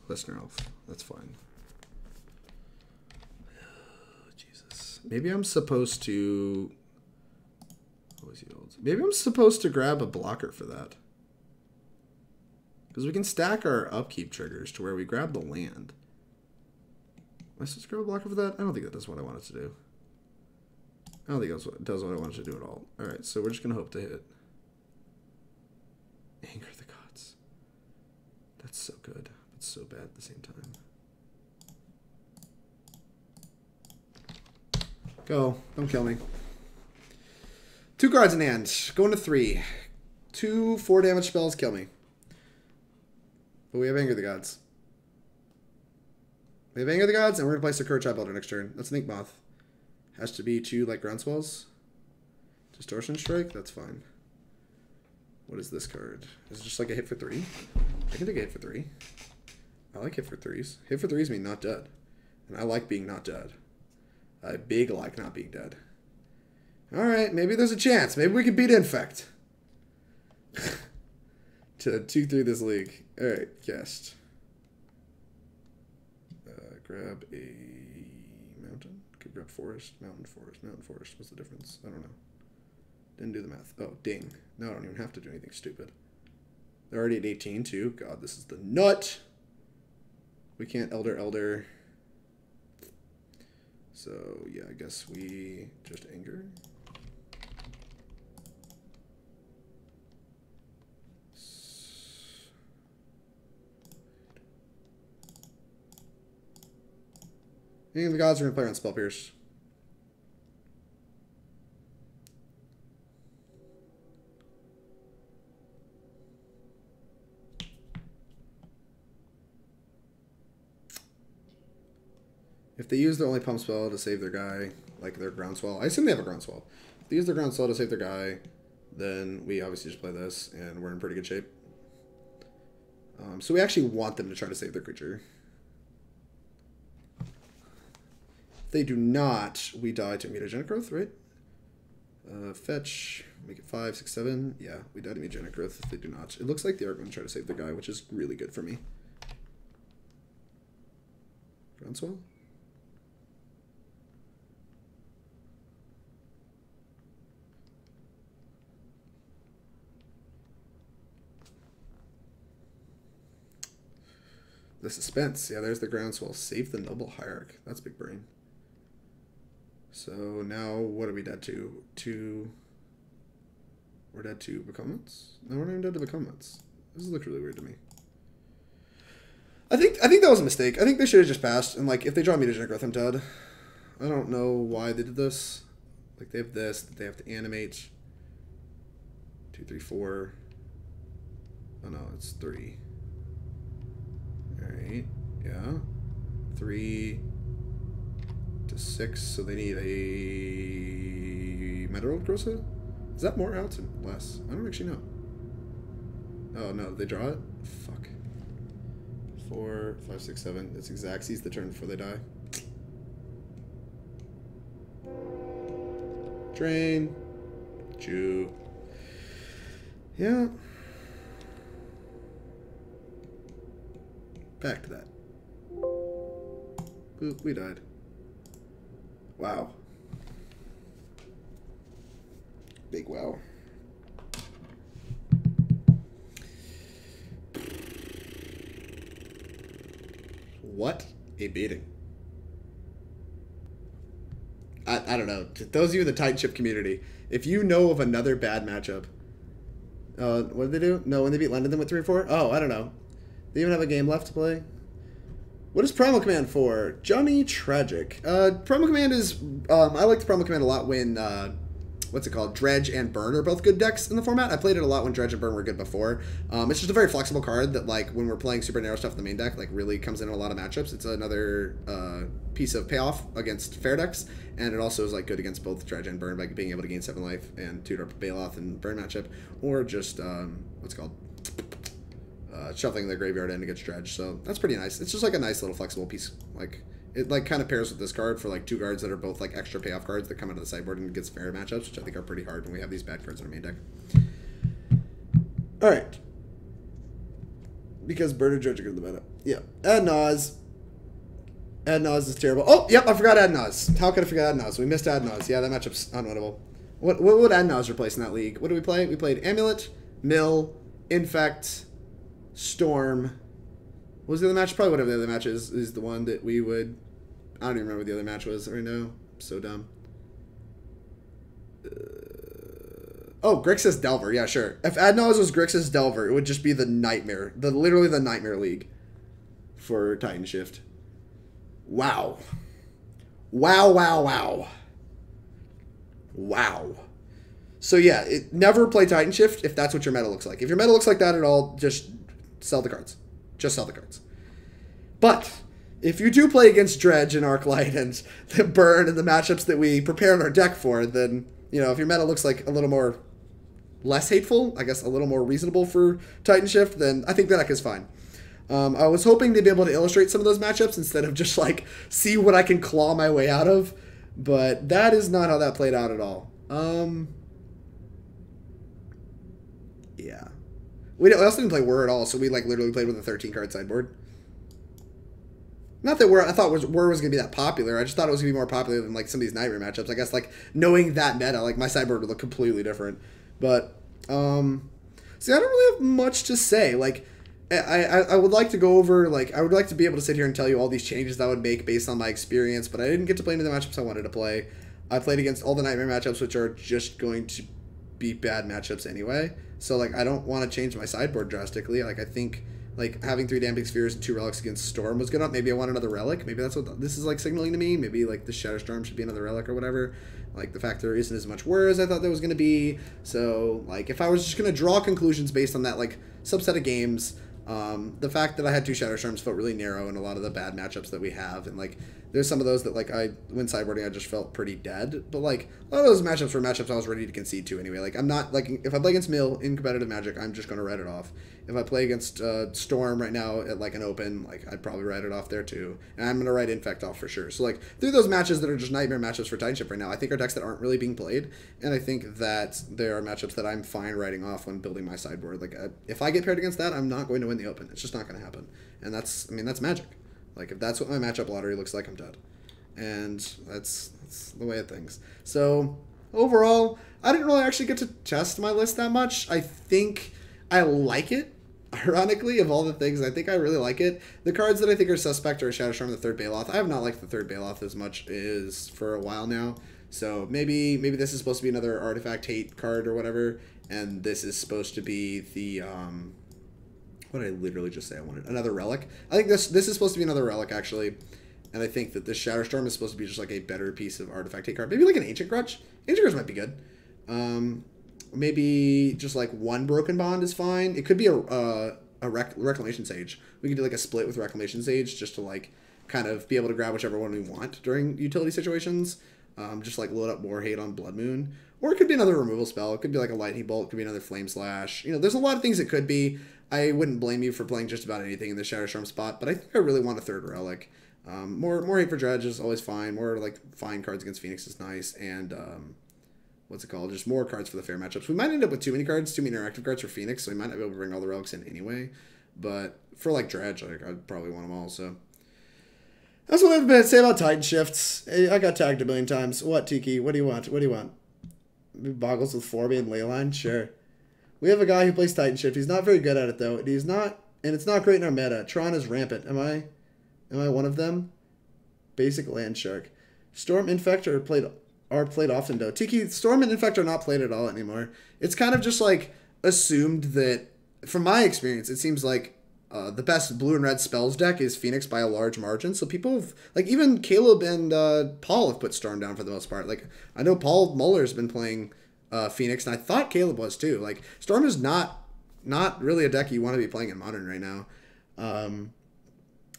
Listener Elf. That's fine. Oh, Jesus. Maybe I'm supposed to... What was he old? Maybe I'm supposed to grab a blocker for that. Because we can stack our upkeep triggers to where we grab the land. Am I supposed to grab a blocker for that? I don't think that does what I wanted to do. I don't think it does what I wanted to do at all. Alright, so we're just going to hope to hit. Anger the Gods. That's so good. It's so bad at the same time. Go. Don't kill me. 2 cards in hand. Going to 3. 2 4 damage spells kill me. But we have Anger the Gods. We have Anger the Gods, and we're going to play Sakura-Tribe Elder next turn. That's an Ink Moth. Has to be 2 like Groundswells. Distortion Strike? That's fine. What is this card? Is it just like a hit for 3? I can take a hit for 3. I like hit for 3s. Hit for 3s mean not dead. And I like being not dead. I big like not being dead. Alright, maybe there's a chance. Maybe we can beat Infect. To 2-3 this league. Alright, cast. Grab a mountain. Could grab forest. Mountain, forest. Mountain, forest. What's the difference? I don't know. Didn't do the math. Oh, ding. No, I don't even have to do anything stupid. They're already at 18 too. God, this is the nut. We can't Elder. So, yeah, I guess we just Anger. The Gods are going to play around Spell Pierce. If they use their only pump spell to save their guy, like their groundswell, I assume they have a groundswell. If they use their groundswell to save their guy, then we obviously just play this, and we're in pretty good shape. So we actually want them to try to save their creature. If they do not, we die to mutagenic growth, right? Fetch, make it 5, 6, 7. Yeah, we die to mutagenic growth if they do not. It looks like they are going to try to save their guy, which is really good for me. Groundswell? The suspense. Yeah, there's the groundswell. Save the noble hierarch. That's big brain. So now what are we dead to? We're dead to Becomements? No, we're not even dead to Becomements. This looks really weird to me. I think that was a mistake. I think they should have just passed. And like, if they draw mutagenic growth, I'm dead. I don't know why they did this. Like, they have this that they have to animate. 2, 3, 4. Oh no, it's 3. Alright, yeah. 3 to 6, so they need a Metal Grossa? Is that more outs or less? I don't actually know. Oh no, they draw it? Fuck. 4, 5, 6, 7. It's exact. Seize the turn before they die. Drain. Chew. Yeah. Back to that. Boop, we died. Wow. Big wow. What a beating. I don't know. To those of you in the Titanshift community, if you know of another bad matchup, what did they do? No, when they beat London with 3-4? Oh, I don't know. They even have a game left to play. What is Primal Command for? Johnny Tragic. Primal Command is... I like the Primal Command a lot when... what's it called? Dredge and Burn are both good decks in the format. I played it a lot when Dredge and Burn were good before. It's just a very flexible card that, like, when we're playing super narrow stuff in the main deck, like, really comes in a lot of matchups. It's another piece of payoff against fair decks, and it also is, like, good against both Dredge and Burn by being able to gain 7 life and tutor up Baloth and Burn matchup, or just, what's it called? Shuffling the graveyard in against Dredge. So that's pretty nice. It's just like a nice little flexible piece. Like, it like kind of pairs with this card for like 2 cards that are both like extra payoff cards that come out of the sideboard and gets fair matchups, which I think are pretty hard when we have these bad cards in our main deck. Alright. Because Bird and Dredge are good in the meta. Yeah. Adnaz. Adnaz is terrible. Oh, yep, I forgot Adnaz. How could I forget Adnaz? We missed Adnaz. Yeah, that matchup's unwinnable. What would Adnaz replace in that league? What did we play? We played Amulet, Mill, Infect, Storm. What was the other match? Probably whatever the other match is the one that we would... I don't even remember what the other match was right now. I'm so dumb. Oh, Grixis Delver. Yeah, sure. If Adnaz was Grixis Delver, it would just be the nightmare. Literally the nightmare league for Titanshift. Wow. Wow, wow, wow. Wow. So yeah, never play Titanshift if that's what your meta looks like. If your meta looks like that at all, just sell the cards. Just sell the cards. But if you do play against Dredge and Arclight and the Burn and the matchups that we prepared our deck for, then, you know, if your meta looks like a little more less hateful, I guess a little more reasonable for Titanshift, then I think the deck is fine. I was hoping to be able to illustrate some of those matchups instead of just, like, see what I can claw my way out of, but that is not how that played out at all. Yeah. We also didn't play Whir at all, so we, like, literally played with a 13-card sideboard. Not that Whir, I thought Whir was going to be that popular. I just thought it was going to be more popular than, like, some of these Nightmare matchups. I guess, like, knowing that meta, like, my sideboard would look completely different. But, see, I don't really have much to say. Like, I would like to go over, like, I would like to be able to sit here and tell you all these changes that I would make based on my experience, but I didn't get to play any of the matchups I wanted to play. I played against all the Nightmare matchups, which are just going to be bad matchups anyway. So, like, I don't want to change my sideboard drastically. Like, I think, like, having 3 Damping Spheres and 2 Relics against Storm was good enough. Maybe I want another Relic. Maybe that's what this is, like, signaling to me. Maybe, like, the Shatterstorm should be another Relic or whatever. Like, the fact there isn't as much Whir as I thought there was going to be. So, like, if I was just going to draw conclusions based on that, like, subset of games, the fact that I had 2 Shatterstorms felt really narrow in a lot of the bad matchups that we have. And, like, There's some of those that, like, when sideboarding, I just felt pretty dead. But, like, a lot of those matchups were matchups I was ready to concede to anyway. Like, I'm not, like, if I play against Mill in competitive Magic, I'm just going to write it off. If I play against Storm right now at, like, an Open, like, I'd probably write it off there, too. And I'm going to write Infect off for sure. So, like, through those matches that are just nightmare matchups for Titanshift right now, I think are decks that aren't really being played. And I think that there are matchups that I'm fine writing off when building my sideboard. Like, if I get paired against that, I'm not going to win the Open. It's just not going to happen. And that's, I mean, that's Magic. Like, if that's what my matchup lottery looks like, I'm dead. And that's the way of things. So overall, I didn't really actually get to test my list that much. I think I like it. Ironically, of all the things, I think I really like it. The cards that I think are suspect are Shatterstorm and the third Baloth. I have not liked the third Baloth as much as for a while now. So maybe this is supposed to be another artifact hate card or whatever, and this is supposed to be the what did I literally just say I wanted? Another relic. I think this is supposed to be another relic actually. And I think that this Shatterstorm is supposed to be just like a better piece of artifact hate card. Maybe like an Ancient Grudge. Ancient Grudge might be good. Maybe just like one Broken Bond is fine. It could be a Reclamation Sage. We could do like a split with Reclamation Sage just to like kind of be able to grab whichever one we want during utility situations. Just like load up more hate on Blood Moon. Or it could be another removal spell. It could be like a Lightning Bolt. It could be another Flame Slash. You know, there's a lot of things it could be. I wouldn't blame you for playing just about anything in the Shatterstorm spot, but I think I really want a third relic. More hate for Dredge is always fine. More like fine cards against Phoenix is nice, and what's it called? Just more cards for the fair matchups. We might end up with too many cards, too many interactive cards for Phoenix, so we might not be able to bring all the relics in anyway. But for like Dredge, like I'd probably want them all. So that's what I have to say about Titanshift. I got tagged a million times. What, Tiki? What do you want? What do you want? Boggles with 4B and Leyline? Sure. We have a guy who plays Titanshift. He's not very good at it though. And he's not, and it's not great in our meta. Tron is rampant. Am I one of them? Basic Land Shark. Storm Infect are played often though. Tiki, Storm and Infect are not played at all anymore. It's kind of just like assumed that, from my experience, it seems like the best blue and red spells deck is Phoenix by a large margin. So people have, like, even Caleb and Paul have put Storm down for the most part. Like, I know Paul Muller's been playing Phoenix, and I thought Caleb was too. Like, Storm is not really a deck you want to be playing in Modern right now.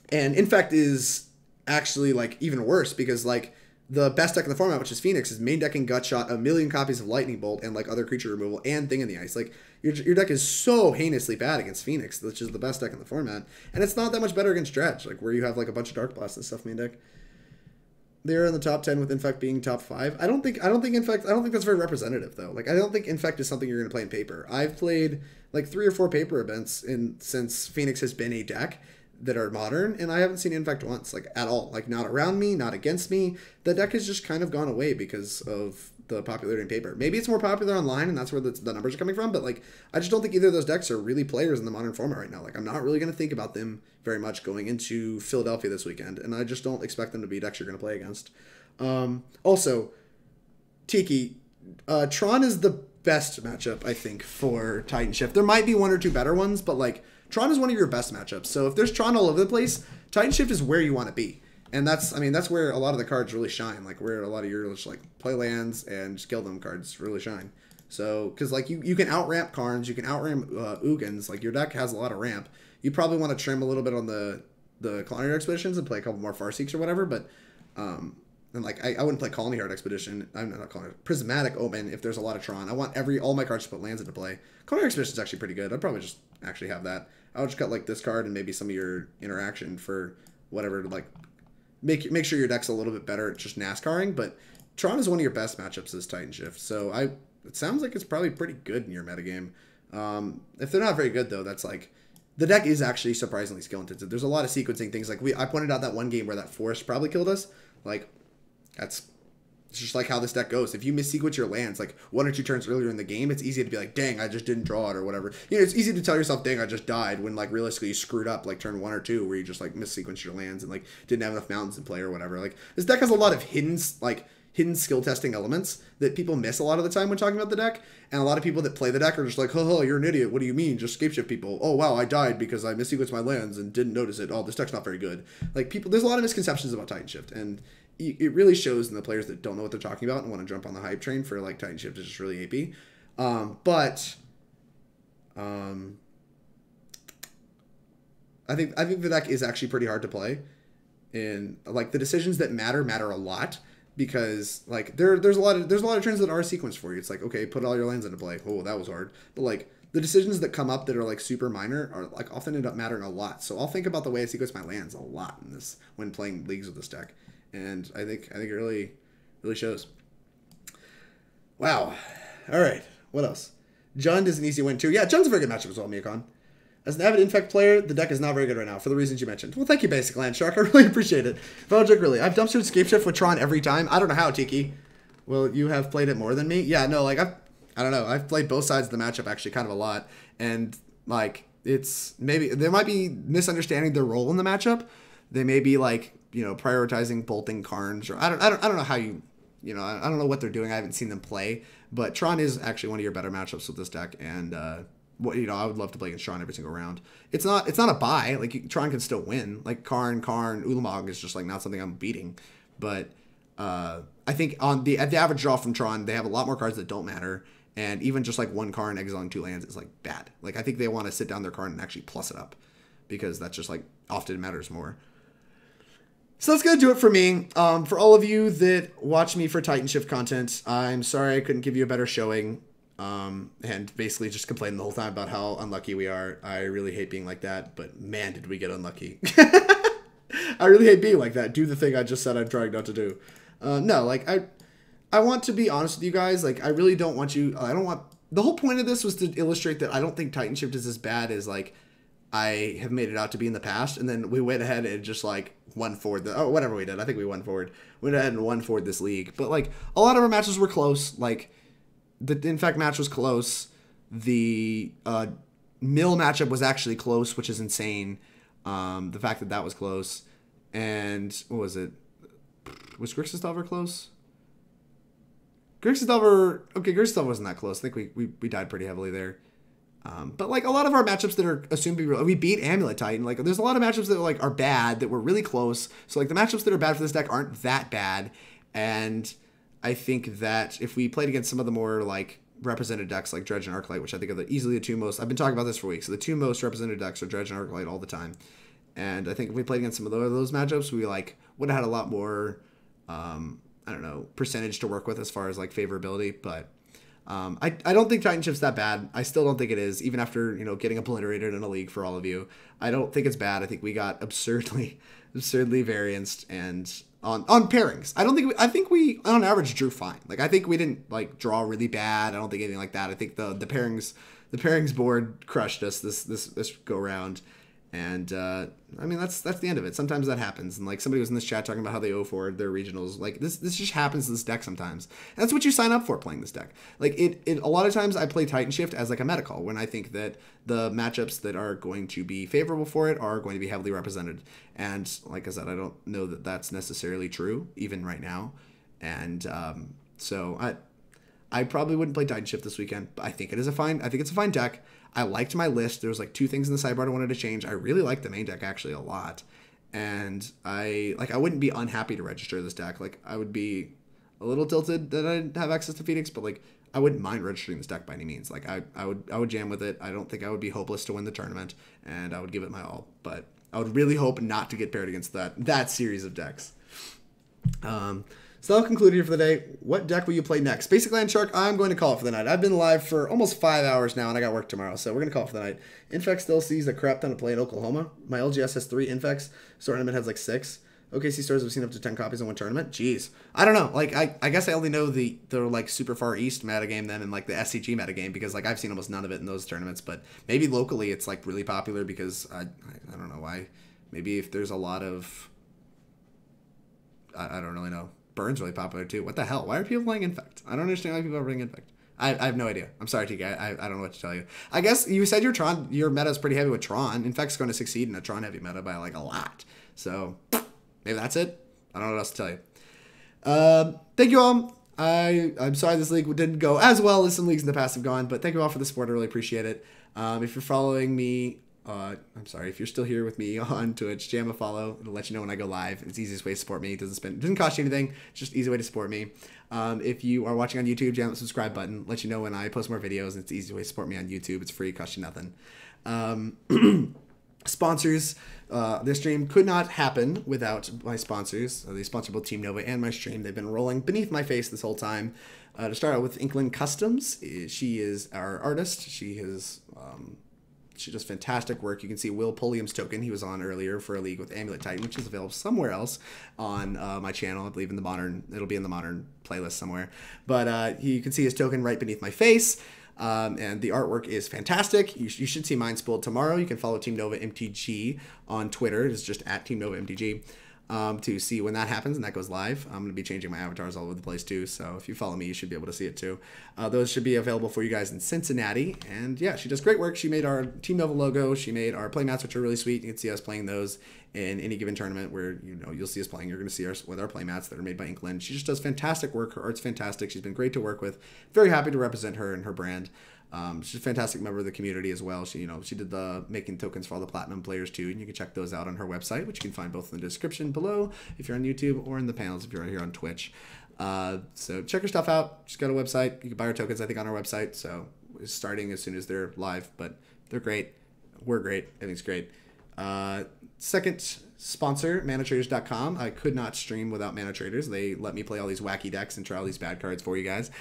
And Infect is actually, like, even worse because, like, the best deck in the format, which is Phoenix, is main decking Gutshot, a million copies of Lightning Bolt, and, like, other creature removal, and Thing in the Ice. Like, your deck is so heinously bad against Phoenix, which is the best deck in the format. And it's not that much better against Dredge, like, where you have, like, a bunch of Dark Blast and stuff main deck. They're in the top 10 with Infect being top 5. I don't think that's very representative, though. Like, I don't think Infect is something you're going to play in paper. I've played, like, 3 or 4 paper events since Phoenix has been a deck that are Modern, and I haven't seen Infect once, like, at all. Like, not around me, not against me. The deck has just kind of gone away because of the popularity in paper. Maybe it's more popular online, and that's where the numbers are coming from, but, like, I just don't think either of those decks are really players in the Modern format right now. Like, I'm not really going to think about them very much going into Philadelphia this weekend, and I just don't expect them to be decks you're going to play against. Also, Tiki, Tron is the best matchup, I think, for Titanshift. There might be 1 or 2 better ones, but, like, Tron is one of your best matchups. So if there's Tron all over the place, Titanshift is where you want to be. And that's where a lot of the cards really shine. Like, where a lot of your, just, like, play lands and just kill them cards really shine. So, because, like, you can out-ramp Karns, you can out-ramp Ugins. Like, your deck has a lot of ramp. You probably want to trim a little bit on the Khalni Expeditions and play a couple more Farseeks or whatever, but, and, like, I wouldn't play Khalni Heart Expedition. I'm not Khalni. Prismatic Omen if there's a lot of Tron. I want all my cards to put lands into play. Khalni Expedition is actually pretty good. I'd probably just actually have that. I would just cut, like, this card and maybe some of your interaction for whatever to, like, make sure your deck's a little bit better at just NASCARing, but Tron is one of your best matchups as Titanshift, so it sounds like it's probably pretty good in your metagame. If they're not very good, though, that's, like, the deck is actually surprisingly skill-intensive. There's a lot of sequencing things. Like, I pointed out that one game where that Forest probably killed us. Like, it's just like how this deck goes. If you missequence your lands, like, 1 or 2 turns earlier in the game, it's easy to be like, dang, I just didn't draw it or whatever. You know, it's easy to tell yourself, dang, I just died, when, like, realistically you screwed up, like, turn 1 or 2 where you just, like, missequenced your lands and, like, didn't have enough mountains in play or whatever. Like, this deck has a lot of hidden skill testing elements that people miss a lot of the time when talking about the deck. And a lot of people that play the deck are just like, oh, you're an idiot. What do you mean? Just Scapeshift people. Oh, wow, I died because I missequenced my lands and didn't notice it. Oh, this deck's not very good. Like, there's a lot of misconceptions about Titanshift, and it really shows in the players that don't know what they're talking about and want to jump on the hype train for, like, Titanshift is just really AP. I think the deck is actually pretty hard to play. in like the decisions that matter a lot, because like there's a lot of turns that are sequenced for you. It's like, okay, put all your lands into play. Oh, that was hard. But like the decisions that come up that are like super minor are like often end up mattering a lot. So I'll think about the way I sequence my lands a lot in this when playing leagues with this deck, and I think it really shows. Wow. All right. What else? Jund is an easy win too. Yeah, Jund's a very good matchup as well, Miakon. As an avid Infect player, the deck is not very good right now for the reasons you mentioned. Well, thank you, Basic Land Shark. I really appreciate it. ViralDrake, really. I've dumpstered Scapeshift with Tron every time. I don't know how, Tiki. Well, you have played it more than me? Yeah, no, like, I don't know. I've played both sides of the matchup actually kind of a lot. And, like, it's maybe, there might be misunderstanding their role in the matchup. They may be, like, you know, prioritizing bolting Karns, or I don't know how you know, I don't know what they're doing. I haven't seen them play. But Tron is actually one of your better matchups with this deck. And, what, you know, I would love to play against Tron every single round. It's not a buy. Like, Tron can still win. Like, Karn, Ulamog is just, like, not something I'm beating. But I think at the average draw from Tron, they have a lot more cards that don't matter. And even just, like, one Karn exiling 2 lands is, like, bad. Like, I think they want to sit down their Karn and actually plus it up. Because that's just, like, often matters more. So that's going to do it for me. For all of you that watch me for Titanshift content, I'm sorry I couldn't give you a better showing. And basically just complain the whole time about how unlucky we are. I really hate being like that, but man, did we get unlucky. I really hate being like that. Do the thing I just said I'm trying not to do. No, like, I want to be honest with you guys. Like, I really don't want you, the whole point of this was to illustrate that I don't think Titanshift is as bad as, like, I have made it out to be in the past. And then we went ahead and just, like, won forward. Whatever we did. I think we won forward. Went ahead and won forward this league. But, like, a lot of our matches were close. Like, the Infect match was close. The Mill matchup was actually close, which is insane. The fact that was close. And what was it? Was Grixis Delver close? Grixis Delver wasn't that close. I think we died pretty heavily there. But like a lot of our matchups that are assumed to be real, we beat Amulet Titan. Like there's a lot of matchups that like are bad that were really close. So like the matchups that are bad for this deck aren't that bad. And I think that if we played against some of the more like represented decks like Dredge and Arclight, which I think are easily the two most, I've been talking about this for weeks. So the two most represented decks are Dredge and Arclight all the time. And I think if we played against some of those matchups, we like would have had a lot more, I don't know, percentage to work with as far as like favorability. But I don't think Titanshift's that bad. I still don't think it is, even after, you know, getting obliterated in a league for all of you. I don't think it's bad. I think we got absurdly varianced and on pairings. I think we on average drew fine. Like I think we didn't like draw really bad. I don't think anything like that. I think the pairings board crushed us this go round. And I mean that's the end of it. Sometimes that happens, and like somebody was in this chat talking about how they O4'd their regionals. Like this just happens to this deck sometimes. And that's what you sign up for playing this deck. Like it a lot of times I play Titanshift as like a meta call when I think that the matchups that are going to be favorable for it are going to be heavily represented. And like I said, I don't know that that's necessarily true even right now. And so I probably wouldn't play Titanshift this weekend, but I think it's a fine deck. I liked my list. There was like 2 things in the sideboard I wanted to change. I really liked the main deck actually a lot. And I wouldn't be unhappy to register this deck. Like I would be a little tilted that I'd have access to Phoenix, but like I wouldn't mind registering this deck by any means. Like I would jam with it. I don't think I would be hopeless to win the tournament, and I would give it my all. But I would really hope not to get paired against that series of decks. So that'll conclude here for the day. What deck will you play next? Basic Land Shark, I'm going to call it for the night. I've been live for almost 5 hours now, and I got work tomorrow, so we're going to call it for the night. Infect still sees a crap ton to play in Oklahoma. My LGS has 3 Infects. Tournament has like 6. OKC stores have seen up to 10 copies in one tournament. Jeez. I don't know. Like, I guess I only know the like super far east metagame then and like the SCG metagame because like I've seen almost none of it in those tournaments, but maybe locally it's like really popular because I don't know why. Maybe if there's a lot of... I don't really know. Burn's really popular too. What the hell? Why are people playing Infect? I don't understand why people are playing Infect. I have no idea. I'm sorry, TK. I don't know what to tell you. I guess you said your meta is pretty heavy with Tron. Infect's going to succeed in a Tron heavy meta by like a lot. So maybe that's it. I don't know what else to tell you. Thank you all. I'm sorry this league didn't go as well as some leagues in the past have gone, but thank you all for the support. I really appreciate it. If you're following me, I'm sorry, if you're still here with me on Twitch, jam a follow. It'll let you know when I go live. It's the easiest way to support me. It doesn't cost you anything. It's just an easy way to support me. If you are watching on YouTube, jam the subscribe button. Let you know when I post more videos. It's the easiest way to support me on YouTube. It's free, costs you nothing. Sponsors. This stream could not happen without my sponsors. They sponsor both Team Nova and my stream. They've been rolling beneath my face this whole time. To start out with Inklin Customs. She is our artist. She does fantastic work. You can see Will Pulliam's token. He was on earlier for a league with Amulet Titan, which is available somewhere else on my channel. I believe in the modern. It'll be in the modern playlist somewhere. But you can see his token right beneath my face. And the artwork is fantastic. You should see mine spoiled tomorrow. You can follow Team Nova MTG on Twitter. It's just at Team Nova MTG. To see when that happens and that goes live. I'm going to be changing my avatars all over the place too, so if you follow me, you should be able to see it too. Those should be available for you guys in Cincinnati, and yeah, she does great work. She made our Team Nova logo, she made our playmats, which are really sweet. You can see us playing those in any given tournament where you'll see us playing. You're going to see us with our playmats that are made by Inklin. She just does fantastic work. Her art's fantastic. She's been great to work with. Very happy to represent her and her brand. She's a fantastic member of the community as well. She did the making tokens for all the platinum players too, and you can check those out on her website, which you can find both in the description below if you're on YouTube or in the panels if you're right here on Twitch. So check her stuff out. She's got a website. You can buy her tokens, I think, on her website. So it's starting as soon as they're live, but they're great. We're great. Everything's great. Second sponsor, manatraders.com. I could not stream without ManaTraders. They let me play all these wacky decks and try all these bad cards for you guys.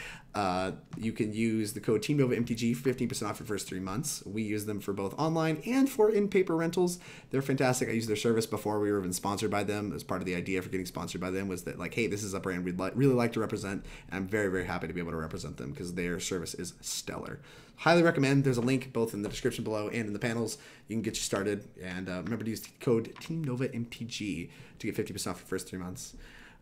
You can use the code TeamNovaMTG for 15% off your first 3 months. We use them for both online and for in-paper rentals. They're fantastic. I used their service before we were even sponsored by them. As part of the idea for getting sponsored by them was that, like, hey, this is a brand we'd really like to represent, and I'm very, very happy to be able to represent them because their service is stellar. Highly recommend. There's a link both in the description below and in the panels. You can get you started. And remember to use code TeamNovaMTG to get 50% off your first 3 months.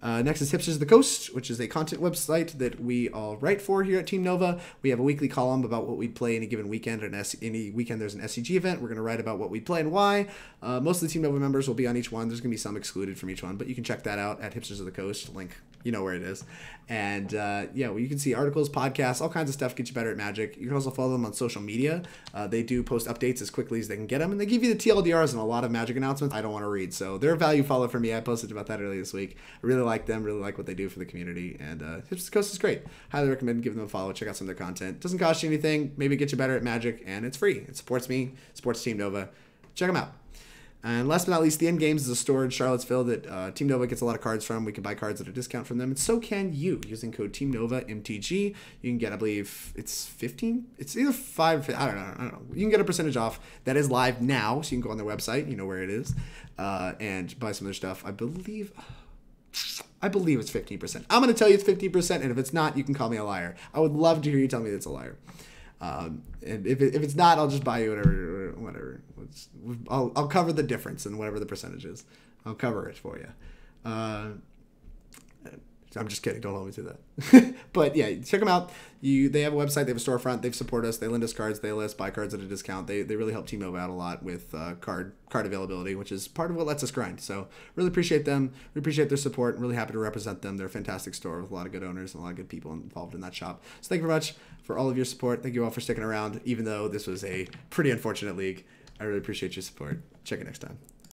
Next is Hipsters of the Coast, which is a content website that we all write for here at Team Nova. We have a weekly column about what we play any given weekend. Any weekend there's an SCG event, we're going to write about what we play and why. Most of the Team Nova members will be on each one. There's going to be some excluded from each one, but you can check that out at Hipsters of the Coast. Link, you know where it is. And yeah, well, you can see articles, podcasts, all kinds of stuff, get you better at Magic. You can also follow them on social media. They do post updates as quickly as they can get them, and they give you the TLDRs and a lot of Magic announcements I don't want to read. So they're a value follow for me. I posted about that earlier this week. I really like them, really like what they do for the community, and Hipsters of the Coast is great. Highly recommend giving them a follow. Check out some of their content. Doesn't cost you anything. Maybe get you better at Magic, and it's free. It supports me, supports Team Nova. Check them out. And last but not least, the End Games is a store in Charlottesville that Team Nova gets a lot of cards from. We can buy cards at a discount from them, and so can you using code TeamNovaMTG. You can get, I believe, it's 15. It's either 5. I don't know. You can get a percentage off. That is live now, so you can go on their website. You know where it is, and buy some of their stuff. I believe it's 15%. I'm going to tell you it's 15%, and if it's not, you can call me a liar. I would love to hear you tell me it's a liar. And if it's not, I'll just buy you whatever. I'll cover the difference in whatever the percentage is. I'll cover it for you. I'm just kidding. Don't hold me to that. But yeah, check them out. They have a website. They have a storefront. They support us. They lend us cards. They let us buy cards at a discount. They really help Team Nova out a lot with card availability, which is part of what lets us grind. So really appreciate them. We appreciate their support. Really happy to represent them. They're a fantastic store with a lot of good owners and a lot of good people involved in that shop. So thank you very much for all of your support. Thank you all for sticking around, even though this was a pretty unfortunate league. I really appreciate your support. Check you next time.